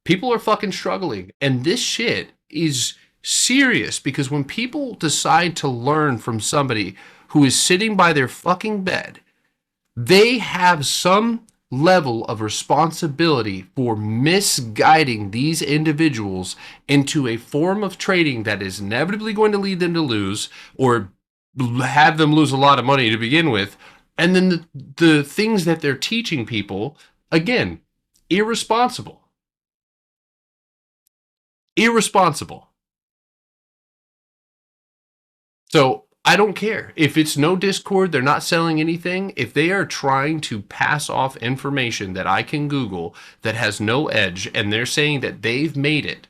People are fucking struggling. And this shit is serious because when people decide to learn from somebody who is sitting by their fucking bed, they have some level of responsibility for misguiding these individuals into a form of trading that is inevitably going to lead them to lose or have them lose a lot of money to begin with. And then the things that they're teaching people, again, irresponsible. Irresponsible. So I don't care. If it's no Discord, they're not selling anything. If they are trying to pass off information that I can Google that has no edge and they're saying that they've made it,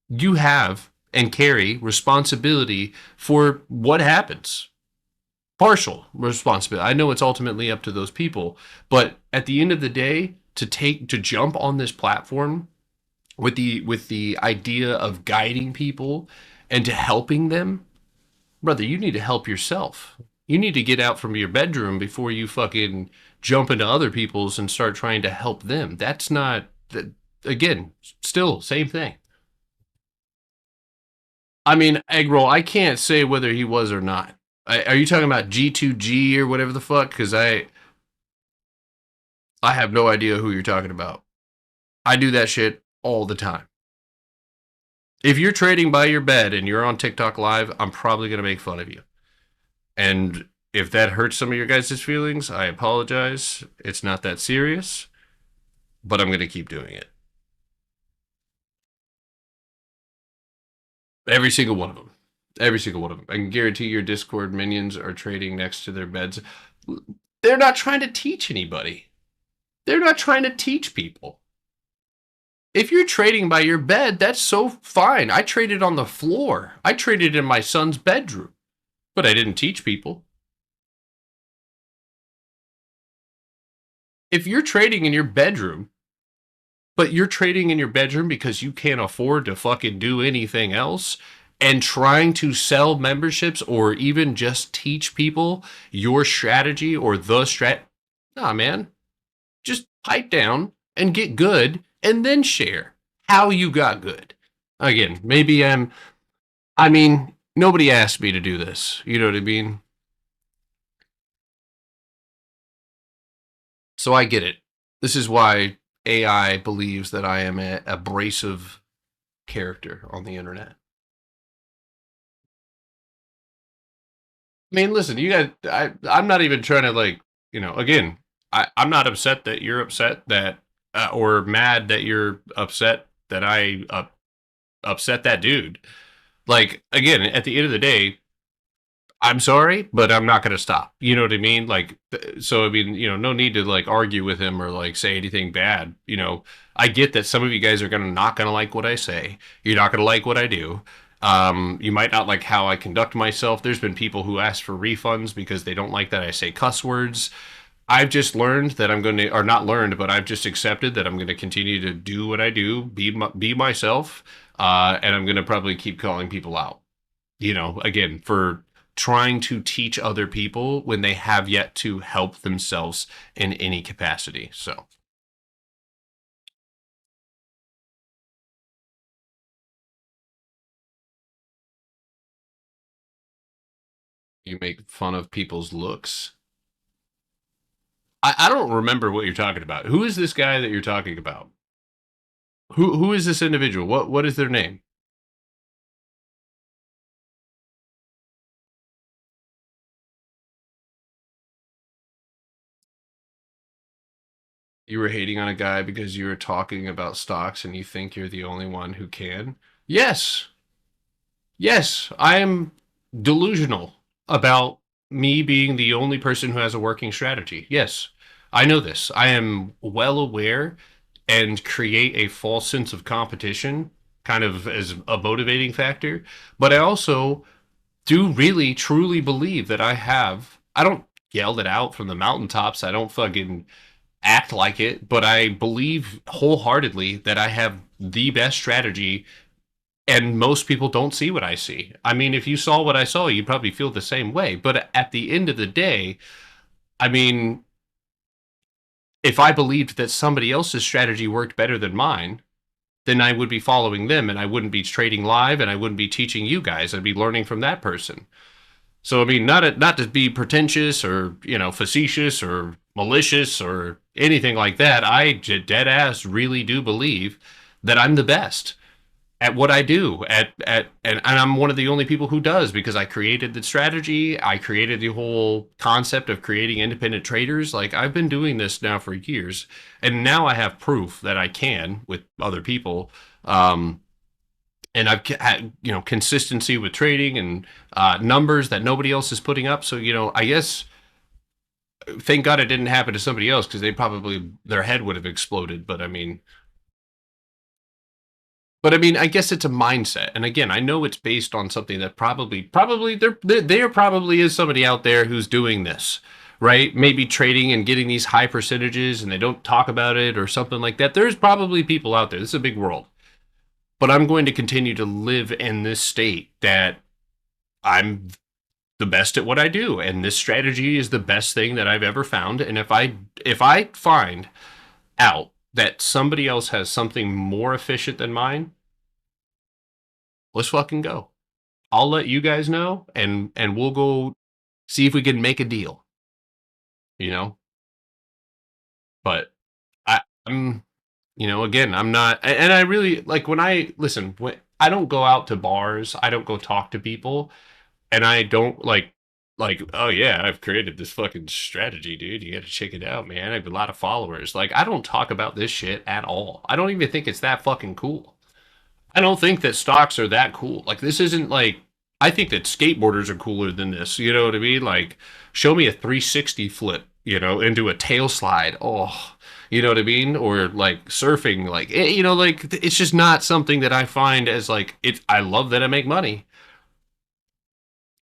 you have and carry responsibility for what happens. Partial responsibility. I know it's ultimately up to those people, but at the end of the day, to jump on this platform with the idea of guiding people and to helping them, brother, you need to help yourself. You need to get out from your bedroom before you fucking jump into other people's and start trying to help them. That's not that again, still same thing. I mean, egg roll, I can't say whether he was or not. Are you talking about G2G or whatever the fuck? Because I have no idea who you're talking about. I do that shit all the time. If you're trading by your bed and you're on TikTok live, I'm probably going to make fun of you. And if that hurts some of your guys' feelings, I apologize. It's not that serious, but I'm going to keep doing it. Every single one of them. Every single one of them. I can guarantee your Discord minions are trading next to their beds. They're not trying to teach anybody. They're not trying to teach people. If you're trading by your bed, that's so fine. I traded on the floor. I traded in my son's bedroom, but I didn't teach people. If you're trading in your bedroom, but you're trading in your bedroom because you can't afford to fucking do anything else and trying to sell memberships or even just teach people your strategy or the strat. Nah, man. Just pipe down and get good and then share how you got good. Again, maybe I mean, nobody asked me to do this. You know what I mean? So I get it. This is why AI believes that I am a abrasive character on the internet. I mean, listen, you guys, I'm not even trying to like, again, I'm not upset that you're upset that, or mad that you're upset that I upset that dude. Like, again, at the end of the day, I'm sorry, but I'm not going to stop. You know what I mean? Like, so I mean, no need to like argue with him or like say anything bad. I get that some of you guys are gonna not gonna like what I say. You're not gonna like what I do. You might not like how I conduct myself. There's been people who ask for refunds because they don't like that I say cuss words. I've just learned that I'm going to, or not learned, but I've just accepted that I'm going to continue to do what I do, be myself, and I'm going to probably keep calling people out. Again, for trying to teach other people when they have yet to help themselves in any capacity. So you make fun of people's looks. I don't remember what you're talking about. Who is this guy that you're talking about? Who is this individual? What is their name? You were hating on a guy because you were talking about stocks and you think you're the only one who can? Yes. Yes, I am delusional about me being the only person who has a working strategy. Yes, I know this. I am well aware and create a false sense of competition kind of as a motivating factor. But I also do really truly believe that I don't yell it out from the mountaintops. I don't fucking act like it, but I believe wholeheartedly that I have the best strategy and most people don't see what I see. I mean, if you saw what I saw, you'd probably feel the same way. But at the end of the day, I mean, if I believed that somebody else's strategy worked better than mine, then I would be following them and I wouldn't be trading live and I wouldn't be teaching you guys. I'd be learning from that person. So I mean, not to be pretentious or facetious or malicious or anything like that. I dead ass really do believe that I'm the best at what I do and I'm one of the only people who does because I created the strategy. I created the whole concept of creating independent traders. Like I've been doing this now for years and now I have proof that I can with other people. And I've had consistency with trading and numbers that nobody else is putting up. So I guess thank God it didn't happen to somebody else because they probably their head would have exploded. But I mean, I guess it's a mindset. And again, I know it's based on something that probably there probably is somebody out there who's doing this, right? Maybe trading and getting these high percentages and they don't talk about it or something like that. There's probably people out there. This is a big world. But I'm going to continue to live in this state that I'm the best at what I do and this strategy is the best thing that I've ever found. And if I find out that somebody else has something more efficient than mine, let's fucking go. I'll let you guys know and we'll go see if we can make a deal, you know? But I'm, again, I'm not, and I really like when I listen. When I don't go out to bars, I don't go talk to people, and I don't like, oh yeah, I've created this fucking strategy, dude. You got to check it out, man. I have a lot of followers. Like, I don't talk about this shit at all. I don't even think it's that fucking cool. I don't think that stocks are that cool. Like, this isn't like, I think that skateboarders are cooler than this. You know what I mean? Like, show me a 360 flip, into a tail slide. Oh, you know what I mean? Or like surfing, like, like it's just not something that I find as like, I love that I make money.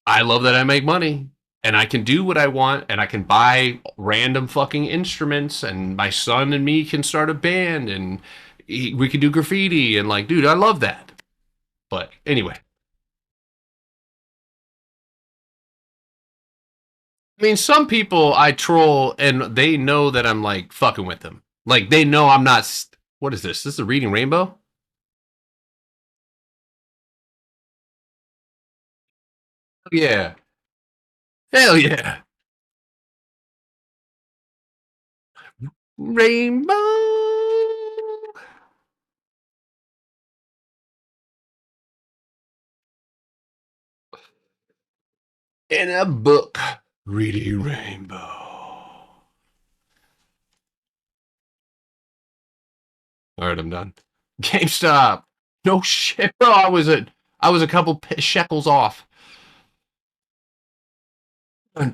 I love that I make money and I can do what I want and I can buy random fucking instruments and my son and me can start a band and we can do graffiti and like, dude, I love that. But anyway, I mean, some people I troll and they know that I'm like fucking with them. Like they know I'm not. What is this? This is a reading rainbow? Yeah. Hell yeah. Rainbow in a book. Reading rainbow. All right, I'm done. GameStop. No shit, bro. I was a couple shekels off.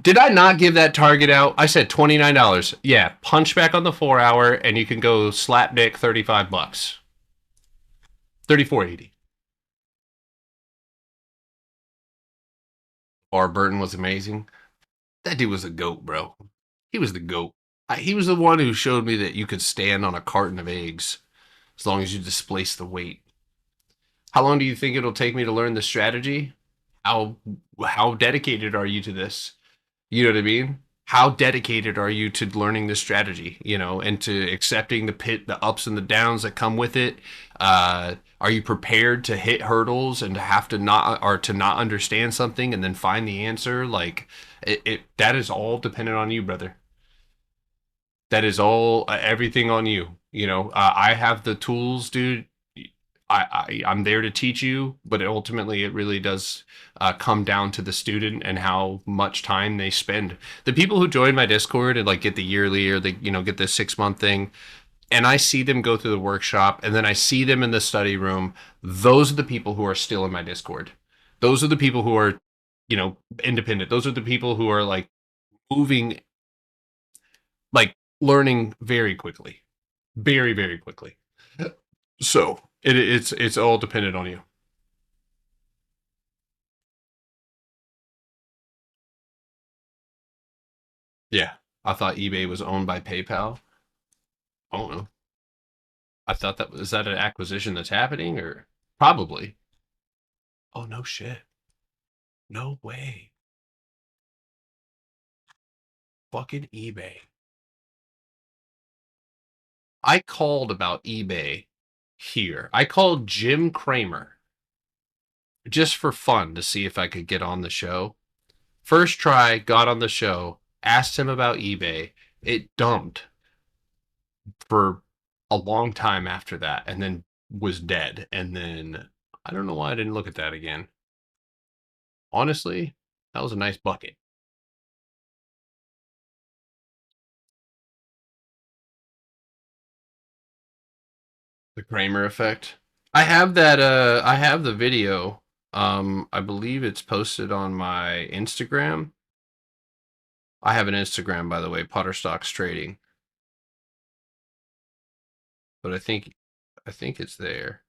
Did I not give that target out? I said $29. Yeah, punch back on the 4 hour, and you can go slap dick $35. 34.80. Bar Burton was amazing. That dude was a goat, bro. He was the goat. He was the one who showed me that you could stand on a carton of eggs as long as you displace the weight. How long do you think it'll take me to learn the strategy? How how dedicated are you to this? You know what I mean? How dedicated are you to learning this strategy, and to accepting the ups and the downs that come with it? Are you prepared to hit hurdles and to have to not or to not understand something and then find the answer? Like that is all dependent on you, brother. That is all everything on you. I have the tools, dude. I'm there to teach you, but ultimately it really does come down to the student and how much time they spend. The people who join my Discord and like get the yearly or the get the 6 month thing, and I see them go through the workshop, and then I see them in the study room. Those are the people who are still in my Discord. Those are the people who are independent. Those are the people who are like moving, like learning very quickly, very very quickly. So it's all dependent on you. Yeah. I thought eBay was owned by PayPal. I don't know. I thought that was that an acquisition that's happening or probably. Oh no shit. No way. Fucking eBay. I called about eBay here. I called Jim Cramer just for fun to see if I could get on the show. First try, got on the show, asked him about eBay. It dumped for a long time after that and then was dead. And then I don't know why I didn't look at that again. Honestly, that was a nice bucket. The Kramer effect. I have the video. I believe it's posted on my Instagram. I have an Instagram, by the way, Potter Stocks Trading. But I think it's there.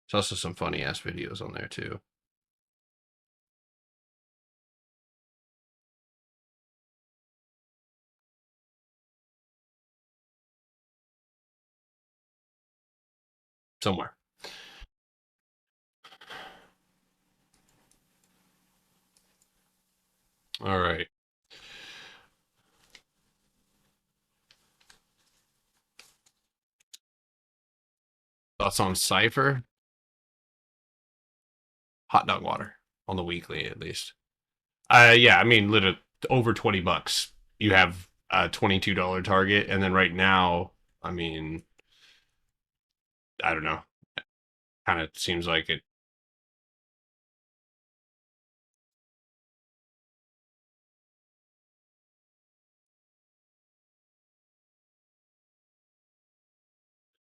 There's also some funny ass videos on there too. Somewhere. All right. Thoughts on Cypher? Hot dog water on the weekly at least. Yeah, I mean, literally over $20. You have a $22 target, and then right now, I mean, I don't know. Kind of seems like it.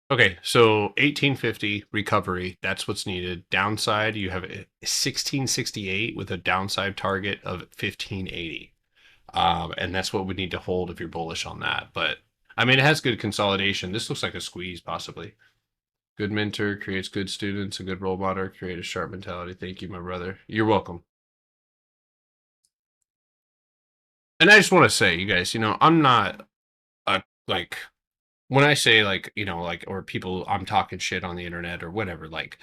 Okay, so 1850 recovery, that's what's needed. Downside, you have a 1668 with a downside target of 1580. And that's what we need to hold if you're bullish on that. But I mean, it has good consolidation. This looks like a squeeze, possibly. Good mentor creates good students. A good role model create a sharp mentality. Thank you, my brother. You're welcome. And I just want to say, you guys, I'm not like when I say like, like or people I'm talking shit on the internet or whatever, like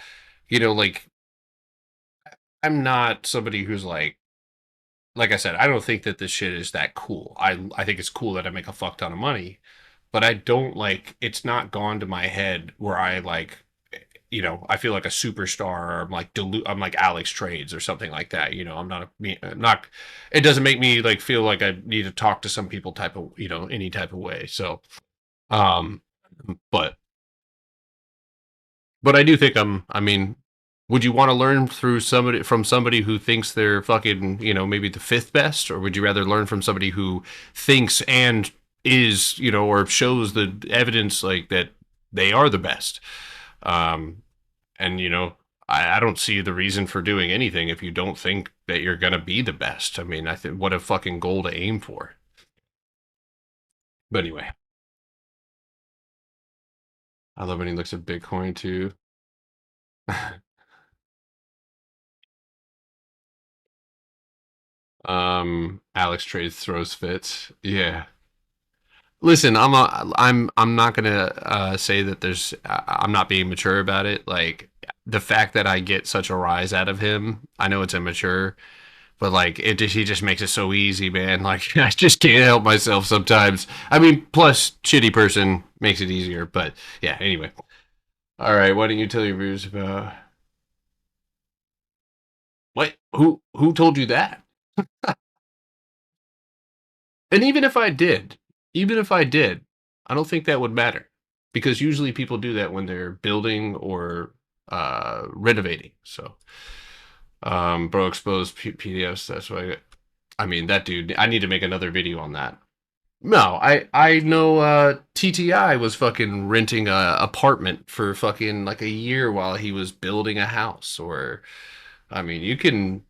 I'm not somebody who's like I said, I don't think that this shit is that cool. I think it's cool that I make a fuck ton of money, but I don't like it's not gone to my head where I like I feel like a superstar or I'm like Alex Trades or something like that. I'm not it doesn't make me like feel like I need to talk to some people type of, any type of way. So, um but I do think I mean, would you want to learn through somebody from somebody who thinks they're fucking, maybe the fifth best, or would you rather learn from somebody who thinks and is, or shows the evidence like that they are the best? Um, and I don't see the reason for doing anything if you don't think that you're gonna be the best. I mean, I think what a fucking goal to aim for. But anyway, I love when he looks at Bitcoin too. Alex Trades throws fits. Yeah. Listen, I'm not gonna say that I'm not being mature about it. Like the fact that I get such a rise out of him, I know it's immature, but like he just makes it so easy, man. Like I just can't help myself sometimes. I mean, plus shitty person makes it easier, but yeah. Anyway, all right. Why don't you tell your viewers about what? Who told you that? And even if I did, I don't think that would matter because usually people do that when they're building or renovating. So, bro, exposed PDFs. That's why. I mean, that dude. I need to make another video on that. No, I know. TTI was fucking renting a apartment for fucking like a year while he was building a house. Or, I mean, you can.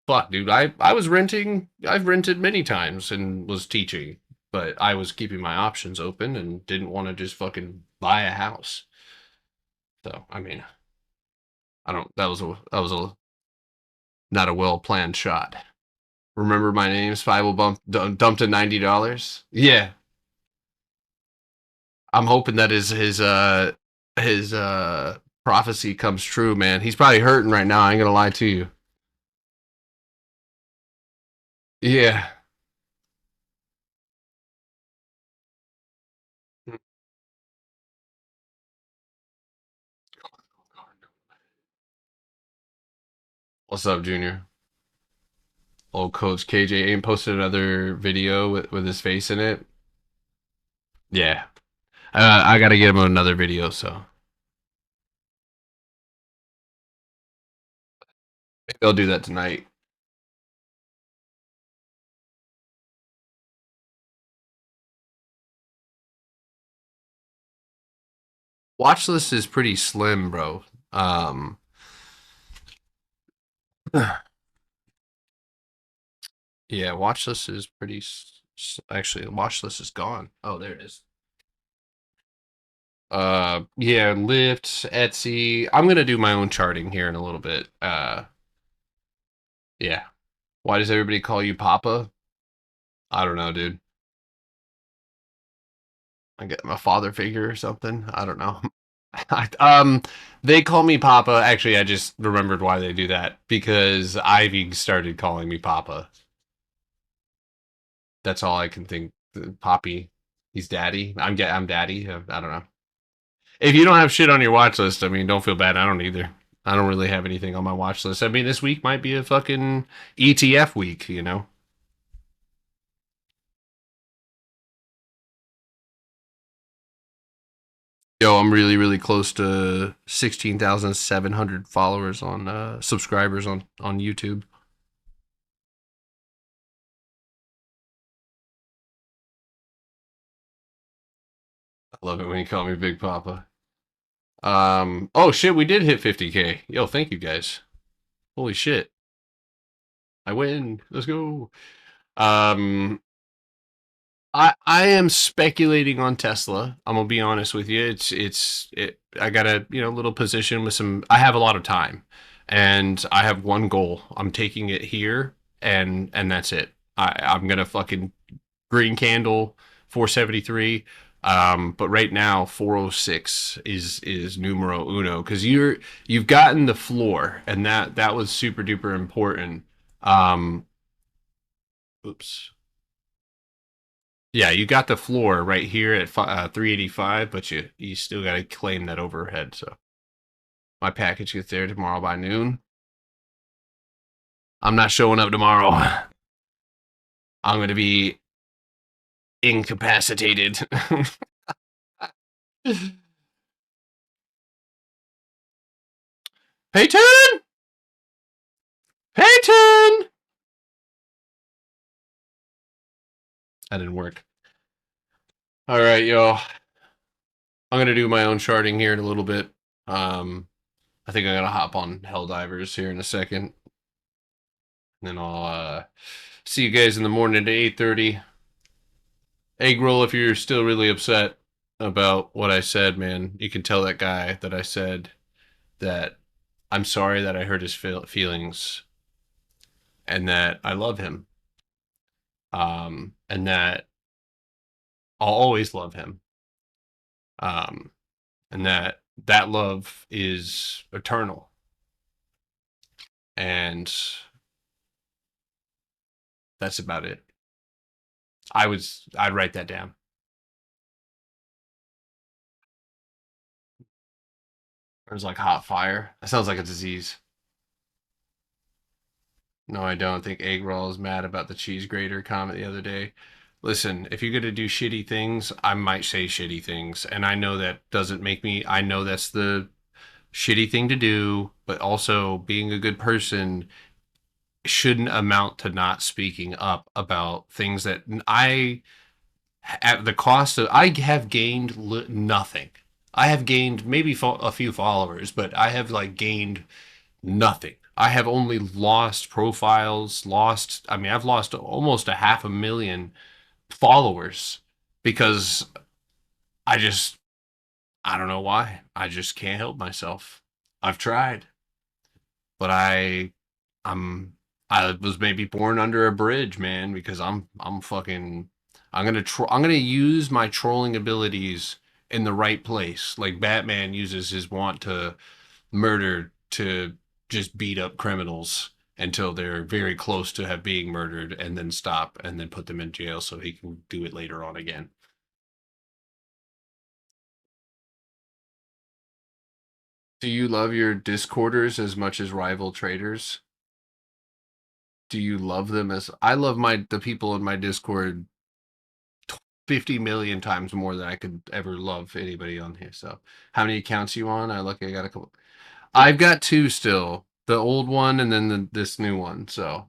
Fuck, dude. I was renting. I've rented many times and was teaching, but I was keeping my options open and didn't want to just fucking buy a house. So I mean, I don't. That was a not a well planned shot. Remember my name? Spival bump dumped to $90. Yeah, I'm hoping that his prophecy comes true, man. He's probably hurting right now. I ain't gonna lie to you. Yeah. What's up, Junior? Old Coach KJ ain't posted another video with his face in it. Yeah. I gotta get him another video, so maybe I'll do that tonight. Watchlist is pretty slim, bro. Yeah, Watchlist is pretty. Actually, Watchlist is gone. Oh, there it is. Yeah, Lyft, Etsy. I'm gonna do my own charting here in a little bit. Yeah. Why does everybody call you Papa? I don't know, dude. I get my father figure or something. I don't know. um, they call me Papa. Actually, I just remembered why they do that because Ivy started calling me Papa. That's all I can think. Poppy, he's daddy. I'm daddy. I don't know. If you don't have shit on your watch list, I mean, don't feel bad. I don't either. I don't really have anything on my watch list. I mean, this week might be a fucking ETF week, you know? Yo, I'm really, really close to 16,700 followers on subscribers on YouTube. I love it when you call me Big Papa. Oh shit, we did hit 50K. Yo, thank you guys. Holy shit. I win. Let's go. Um, I am speculating on Tesla. I'm gonna be honest with you. I got a little position with some. I have a lot of time, and I have one goal. I'm taking it here, and that's it. I'm gonna fucking green candle 473. But right now 406 is numero uno because you've gotten the floor, and that was super duper important. Um, oops. Yeah, you got the floor right here at 385, but you still got to claim that overhead. So my package gets there tomorrow by noon. I'm not showing up tomorrow. I'm going to be incapacitated. Peyton! Peyton! That didn't work. All right, yo. I'm going to do my own charting here in a little bit. I think I got to hop on Helldivers here in a second. And then I'll see you guys in the morning at 8:30. Egg roll, if you're still really upset about what I said, man, you can tell that guy that I said that I'm sorry that I hurt his feelings and that I love him. And that I'll always love him. And that love is eternal. And that's about it. I'd write that down. There's like hot fire. That sounds like a disease. No, I don't think Egg Roll is mad about the cheese grater comment the other day. Listen, if you're gonna do shitty things, I might say shitty things, and I know that doesn't make me. I know that's the shitty thing to do, but also being a good person shouldn't amount to not speaking up about things that at the cost of, I have gained nothing. I have gained maybe a few followers, but I have like gained nothing. I have only lost profiles, I mean, I've lost almost a 500,000 followers because I just, I don't know why. I just can't help myself. I've tried, but I'm, I was maybe born under a bridge, man, because I'm fucking, I'm gonna use my trolling abilities in the right place. Like Batman uses his want to murder to just beat up criminals until they're very close to have being murdered and then stop and then put them in jail so he can do it later on again. Do you love your Discorders as much as rival traders? Do you love them as I love the people in my Discord 50 million times more than I could ever love anybody on here. So, how many accounts you on? I got a couple. I've got two still. The old one and then this new one. So,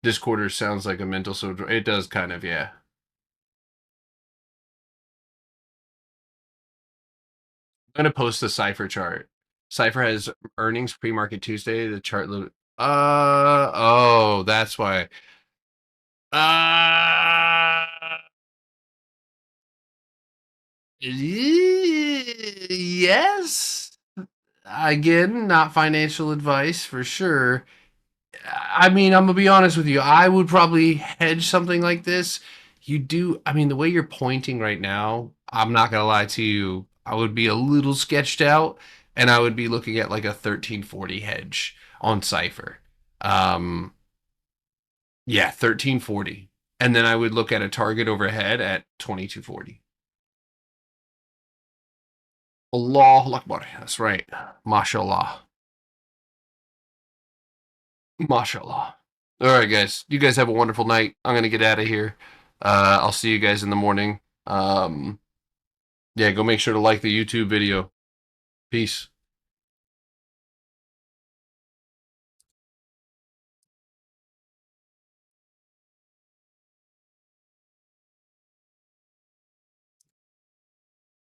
Discorder sounds like a mental soldier. It does kind of, yeah. I'm gonna post the Cipher chart. Cipher has earnings pre-market Tuesday. The chart. Oh, that's why. Uh, yes. Again, not financial advice for sure. I mean, I'm gonna be honest with you. I would probably hedge something like this. You do. I mean, the way you're pointing right now, I'm not gonna lie to you. I would be a little sketched out, and I would be looking at like a 1340 hedge on Cipher. Um, yeah, 1340, and then I would look at a target overhead at 2240. Allah Akbar. That's right. Mashallah. Mashallah. All right, guys. You guys have a wonderful night. I'm gonna get out of here. I'll see you guys in the morning. Yeah, go make sure to like the YouTube video. Peace.